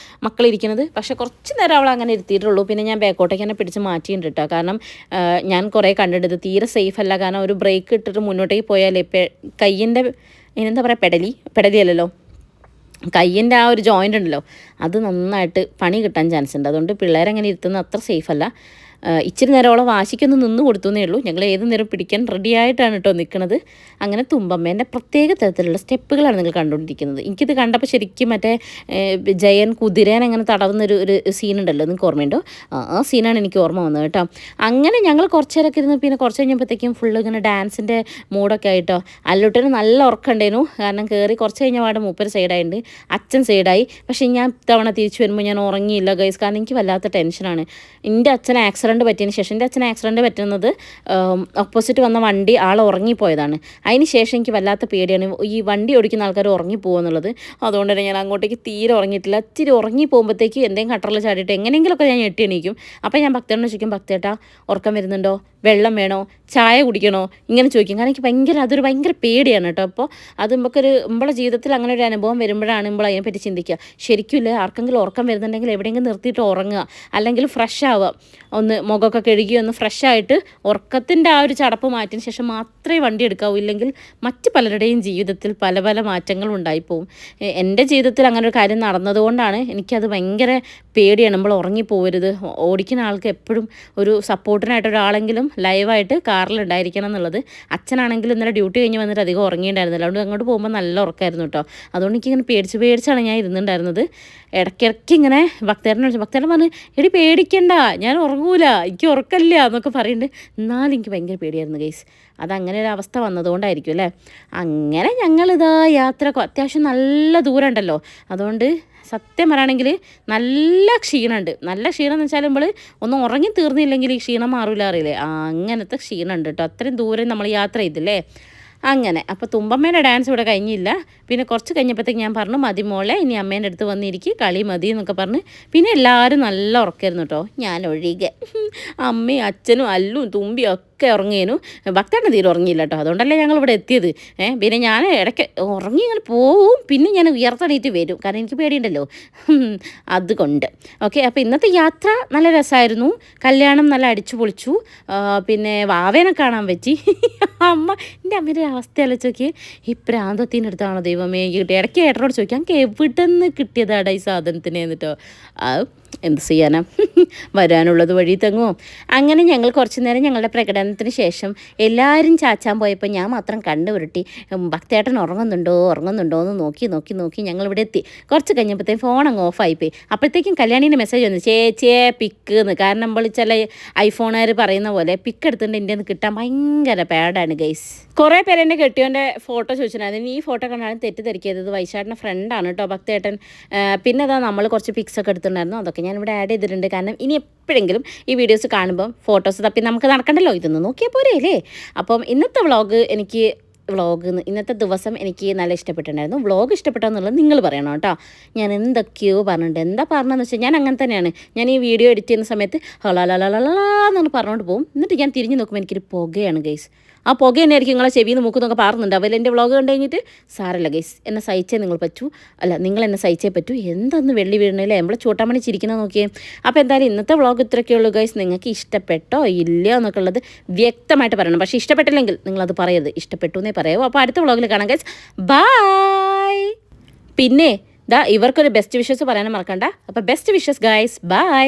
മക്കളിരിക്കുന്നത്. പക്ഷേ കുറച്ച് നേരം അവൾ അങ്ങനെ ഇരുത്തിയിട്ടുള്ളൂ. പിന്നെ ഞാൻ ബാക്കോട്ടേക്ക് തന്നെ പിടിച്ച് മാറ്റിയിട്ടുണ്ട് കേട്ടോ. കാരണം ഞാൻ കുറേ കണ്ടിട്ട് തീരെ സേഫ് അല്ല. കാരണം ഒരു ബ്രേക്ക് ഇട്ടിട്ട് മുന്നോട്ടേക്ക് പോയാലേ കയ്യിൻ്റെ എന്താ പറയുക, പെടലി അല്ലല്ലോ, കയ്യിൻ്റെ ആ ഒരു ജോയിൻ്റ് ഉണ്ടല്ലോ, അത് നന്നായിട്ട് പണി കിട്ടാൻ ചാൻസ് ഉണ്ട്. അതുകൊണ്ട് പിള്ളേരങ്ങനെ ഇരുത്തുന്നത് അത്ര സേഫ് അല്ല. ഇച്ചിരി നേരമോളം വാശിക്കൊന്ന് നിന്ന് കൊടുത്തേ ഉള്ളൂ. ഞങ്ങൾ ഏത് നേരം പിടിക്കാൻ റെഡി ആയിട്ടാണ് കേട്ടോ നിൽക്കുന്നത്. അങ്ങനെ തുമ്പമ്മേൻ്റെ പ്രത്യേക തരത്തിലുള്ള സ്റ്റെപ്പുകളാണ് നിങ്ങൾ കണ്ടുകൊണ്ടിരിക്കുന്നത്. എനിക്കിത് കണ്ടപ്പോൾ ശരിക്കും മറ്റേ ജയൻ കുതിരേനെ അങ്ങനെ തടവുന്നൊരു സീനുണ്ടല്ലോ, നിങ്ങൾക്ക് ഓർമ്മയുണ്ടോ? ആ സീനാണ് എനിക്ക് ഓർമ്മ വന്നത് കേട്ടോ. അങ്ങനെ ഞങ്ങൾ കുറച്ച് നേരമൊക്കെ ഇരുന്ന് പിന്നെ കുറച്ച് കഴിഞ്ഞപ്പോഴത്തേക്കും ഫുള്ള് ഇങ്ങനെ ഡാൻസിൻ്റെ മൂഡൊക്കെ ആയിട്ടോ. അല്ലുട്ടന് നല്ല ഉറക്കമുണ്ടായിരുന്നു. കാരണം കയറി കുറച്ച് കഴിഞ്ഞ പാട് മൂപ്പര് സൈഡായിട്ടുണ്ട്, അച്ഛൻ സൈഡായി. പക്ഷേ ഞാൻ തവണ തിരിച്ചു വരുമ്പോൾ ഞാൻ ഉറങ്ങിയില്ല ഗൈസ്. കാരണം എനിക്ക് വല്ലാത്ത ടെൻഷനാണ്. എൻ്റെ അച്ഛൻ ആക്സിഡൻറ്റ് പറ്റിയതിന് ശേഷം, എൻ്റെ അച്ഛൻ ആക്സിഡൻറ്റ് പറ്റുന്നത് ഓപ്പോസിറ്റ് വന്ന വണ്ടി ആൾ ഉറങ്ങിപ്പോയതാണ്. അതിന് ശേഷം എനിക്ക് വല്ലാത്ത പേടിയാണ് ഈ വണ്ടി ഓടിക്കുന്ന ആൾക്കാർ ഉറങ്ങിപ്പോകുന്നുള്ളത്. അതുകൊണ്ട് തന്നെ ഞാൻ അങ്ങോട്ടേക്ക് തീരെ ഉറങ്ങിയിട്ടില്ല. ഇത്തിരി ഉറങ്ങി പോകുമ്പോഴത്തേക്ക് എന്തെങ്കിലും കട്ടറിൽ ചാടിയിട്ട് എങ്ങനെയെങ്കിലുമൊക്കെ ഞാൻ ഞെട്ടി എണീക്കും. അപ്പോൾ ഞാൻ ഭക്തനോട് ചോദിക്കും, ഭക്തേട്ടാ ഉറക്കം വരുന്നുണ്ടോ, വെള്ളം വേണോ, ചായ കുടിക്കണോ, ഇങ്ങനെ ചോദിക്കും. കാരണം എനിക്ക് അതൊരു ഭയങ്കര പേടിയാണ് കേട്ടോ. അപ്പോൾ അത് നമ്മളെ ജീവിതത്തിൽ അങ്ങനെ ഒരു അനുഭവം വരുമ്പോഴാണ് നമ്മൾ അതിനെപ്പറ്റി ചിന്തിക്കുക. ശരിക്കും ഇല്ലേ, ആർക്കെങ്കിലും ഉറക്കം വരുന്നുണ്ടെങ്കിൽ എവിടെയെങ്കിലും നിർത്തിയിട്ട് ഉറങ്ങുക, അല്ലെങ്കിൽ ഫ്രഷ് ആവുക, ഒന്ന് മുഖമൊക്കെ കഴുകി ഒന്ന് ഫ്രഷ് ആയിട്ട് ഉറക്കത്തിൻ്റെ ആ ഒരു ചടപ്പ് മാറ്റിയതിന് ശേഷം മാത്രമേ വണ്ടി എടുക്കാവൂ. ഇല്ലെങ്കിൽ മറ്റ് പലരുടെയും ജീവിതത്തിൽ പല മാറ്റങ്ങളും ഉണ്ടായിപ്പോവും. എൻ്റെ ജീവിതത്തിൽ അങ്ങനെ ഒരു കാര്യം നടന്നതുകൊണ്ടാണ് എനിക്കത് ഭയങ്കര പേടിയാണ്. നമ്മൾ ഉറങ്ങിപ്പോകരുത്. ഓടിക്കുന്ന ആൾക്ക് എപ്പോഴും ഒരു സപ്പോർട്ടിനായിട്ട് ഒരാളെങ്കിലും ലൈവായിട്ട് കാറിലുണ്ടായിരിക്കണം എന്നുള്ളത്. അച്ഛനാണെങ്കിലും ഇന്നലെ ഡ്യൂട്ടി കഴിഞ്ഞ് വന്നിട്ട് അധികം ഉറങ്ങിയിട്ടുണ്ടായിരുന്നില്ല. അതുകൊണ്ട് അങ്ങോട്ട് പോകുമ്പോൾ നല്ല ഉറക്കമായിരുന്നു കേട്ടോ. അതുകൊണ്ട് എനിക്കിങ്ങനെ പേടിച്ചാണ് ഞാൻ ഇരുന്നുണ്ടായിരുന്നത്. ഇടയ്ക്കിടയ്ക്ക് ഇങ്ങനെ ഭക്തേട്ടൻ പറഞ്ഞ്, എടി പേടിക്കണ്ട, ഞാൻ ഉറങ്ങൂല, എനിക്ക് ഉറക്കമില്ല എന്നൊക്കെ പറയുന്നുണ്ട്. എന്നാലും എനിക്ക് ഭയങ്കര പേടിയായിരുന്നു ഗൈസ്. അതങ്ങനെ ഒരു അവസ്ഥ വന്നതുകൊണ്ടായിരിക്കും അല്ലേ. അങ്ങനെ ഞങ്ങളിതാ യാത്ര അത്യാവശ്യം നല്ല ദൂരം ഉണ്ടല്ലോ. അതുകൊണ്ട് സത്യം പറയുകയാണെങ്കിൽ നല്ല ക്ഷീണമുണ്ട്. നല്ല ക്ഷീണം എന്ന് വെച്ചാൽ നമ്മൾ ഒന്നും ഉറങ്ങി തീർന്നില്ലെങ്കിൽ ഈ ക്ഷീണം മാറില്ല അറിയില്ലേ, അങ്ങനത്തെ ക്ഷീണമുണ്ട് കേട്ടോ. അത്രയും ദൂരം നമ്മൾ യാത്ര ചെയ്തില്ലേ. അങ്ങനെ അപ്പോൾ തുമ്പമ്മേൻ്റെ ഡാൻസ് ഇവിടെ കഴിഞ്ഞില്ല. പിന്നെ കുറച്ച് കഴിഞ്ഞപ്പോഴത്തേക്ക് ഞാൻ പറഞ്ഞു, മതി മോളെ, ഇനി അമ്മേൻ്റെ അടുത്ത് വന്നിരിക്കും, കളി മതി എന്നൊക്കെ പറഞ്ഞ്. പിന്നെ എല്ലാവരും നല്ല ഉറക്കമായിരുന്നു കേട്ടോ, ഞാൻ ഒഴികെ. അമ്മയും അച്ഛനും അല്ലും തുമ്പിയും ഒക്കെ ഉറങ്ങിയേനു. ഭക്തേട്ടൻ തീരെ ഉറങ്ങിയില്ല കേട്ടോ. അതുകൊണ്ടല്ലേ ഞങ്ങൾ ഇവിടെ എത്തിയത്. പിന്നെ ഞാൻ ഇടയ്ക്ക് ഉറങ്ങി ഇങ്ങനെ പോവും, പിന്നെ ഞാൻ ഉയർത്തെണീറ്റ് വരും. കാരണം എനിക്ക് പേടിയുണ്ടല്ലോ, അതുകൊണ്ട്. ഓക്കെ, അപ്പോൾ ഇന്നത്തെ യാത്ര നല്ല രസമായിരുന്നു. കല്യാണം നല്ല അടിച്ചു പൊളിച്ചു. പിന്നെ വാവേനെ കാണാൻ പറ്റി. എൻ്റെ അമ്മേൻ്റെ അവസ്ഥ ആലോചിച്ച് ഈ പ്രാന്തത്തിൻ്റെ അടുത്താണോ ദൈവമേ കിട്ടിയ. ഇടയ്ക്ക് ഏട്ടനോട് ചോദിക്കാം, ഞങ്ങൾക്ക് എവിടെ നിന്ന് കിട്ടിയതാടാ ഈ സാധനത്തിന് എന്നിട്ടോ. എന്ത് ചെയ്യാനാ, വരാനുള്ളത് വഴി തെങ്ങോ. അങ്ങനെ ഞങ്ങൾ കുറച്ച് നേരം ഞങ്ങളുടെ പ്രകടനത്തിന് ശേഷം എല്ലാവരും ചാച്ചാൻ പോയപ്പോൾ ഞാൻ മാത്രം കണ്ടുപിരട്ടി ഭക്തേട്ടൻ ഉറങ്ങുന്നുണ്ടോ എന്ന് നോക്കി ഞങ്ങളിവിടെ എത്തി. കുറച്ച് കഴിഞ്ഞപ്പോഴത്തേക്കും ഫോൺ അങ്ങ് ഓഫായിപ്പോയി. അപ്പോഴത്തേക്കും കല്യാണീൻ്റെ മെസ്സേജ് വന്നു, ചേച്ചിയെ പിക്ക് എന്ന്. കാരണം നമ്മൾ ചില ഐഫോണുകാർ പറയുന്ന പോലെ പിക്ക് എടുത്തിട്ട് എൻ്റെ കിട്ടാൻ ഭയങ്കര പാടാണ്. ആണ് ഗൈസ്. കുറേ പേര് എൻ്റെ കെട്ടിയോൻ്റെ ഫോട്ടോ ചോദിച്ചിട്ടുണ്ടായിരുന്നു. ഈ ഫോട്ടോ കണ്ടാണ് തെറ്റിദ്ധരിക്കരുത്, വൈശാട്ടിൻ്റെ ഫ്രണ്ടാണ് കേട്ടോ ഭക്തേട്ടൻ. പിന്നെ അതാ നമ്മൾ കുറച്ച് പിക്സ് ഒക്കെ എടുത്തിട്ടുണ്ടായിരുന്നു, അതൊക്കെ ഞാൻ ഇവിടെ ആഡ് ചെയ്തിട്ടുണ്ട്. കാരണം ഇനി എപ്പോഴെങ്കിലും ഈ വീഡിയോസ് കാണുമ്പം ഫോട്ടോസ് തപ്പി നമുക്ക് നടക്കണ്ടല്ലോ, ഇതൊന്ന് നോക്കിയാൽ പോരെ അല്ലേ. അപ്പം ഇന്നത്തെ ഇന്നത്തെ ദിവസം എനിക്ക് നല്ല ഇഷ്ടപ്പെട്ടിട്ടുണ്ടായിരുന്നു. വ്ളോഗ് ഇഷ്ടപ്പെട്ടെന്നുള്ളത് നിങ്ങൾ പറയണം കേട്ടോ. ഞാൻ എന്തൊക്കെയോ പറഞ്ഞിട്ടുണ്ട്. എന്താ പറഞ്ഞതെന്ന് വെച്ചാൽ ഞാൻ അങ്ങനെ തന്നെയാണ്. ഞാൻ ഈ വീഡിയോ എഡിറ്റ് ചെയ്യുന്ന സമയത്ത് ഹളാലാന്ന് പറഞ്ഞുകൊണ്ട് പോകും. എന്നിട്ട് ഞാൻ തിരിഞ്ഞ് നോക്കുമ്പോൾ എനിക്കൊരു പുകയാണ് ഗൈസ്. ആ പുക തന്നെ ആയിരിക്കും നിങ്ങളെ ചെവിയിൽ നിന്ന് മൂക്കുന്നൊക്കെ പാറുന്നുണ്ട്. അവൽ എൻ്റെ വ്ളോഗ് കണ്ടു കഴിഞ്ഞിട്ട് സാരല്ല ഗൈസ്, എന്നെ സഹിച്ചേ നിങ്ങൾ എന്നെ സഹിച്ചേ പറ്റൂ. എന്താന്ന് വെള്ളി വീഴണല്ലേ, നമ്മളെ ചൂട്ടാമണി ചിരിക്കുന്നത് നോക്കിയേ. അപ്പോൾ എന്തായാലും ഇന്നത്തെ വ്ളോഗ് ഇത്രയൊക്കെ ഉള്ളൂ ഗൈസ്. നിങ്ങൾക്ക് ഇഷ്ടപ്പെട്ടോ ഇല്ലയോ എന്നൊക്കെ ഉള്ളത് വ്യക്തമായിട്ട് പറയണം. പക്ഷേ ഇഷ്ടപ്പെട്ടില്ലെങ്കിൽ നിങ്ങളത് പറയരുത്, ഇഷ്ടപ്പെട്ടു എന്നേ പറയാവൂ. അപ്പോൾ അടുത്ത വ്ളോഗിൽ കാണാം ഗൈസ്, ബൈ. പിന്നെ ഇവർക്കൊരു ബെസ്റ്റ് വിഷസ് പറയാനും മറക്കണ്ട. അപ്പോൾ ബെസ്റ്റ് വിഷസ് ഗൈസ്, ബൈ.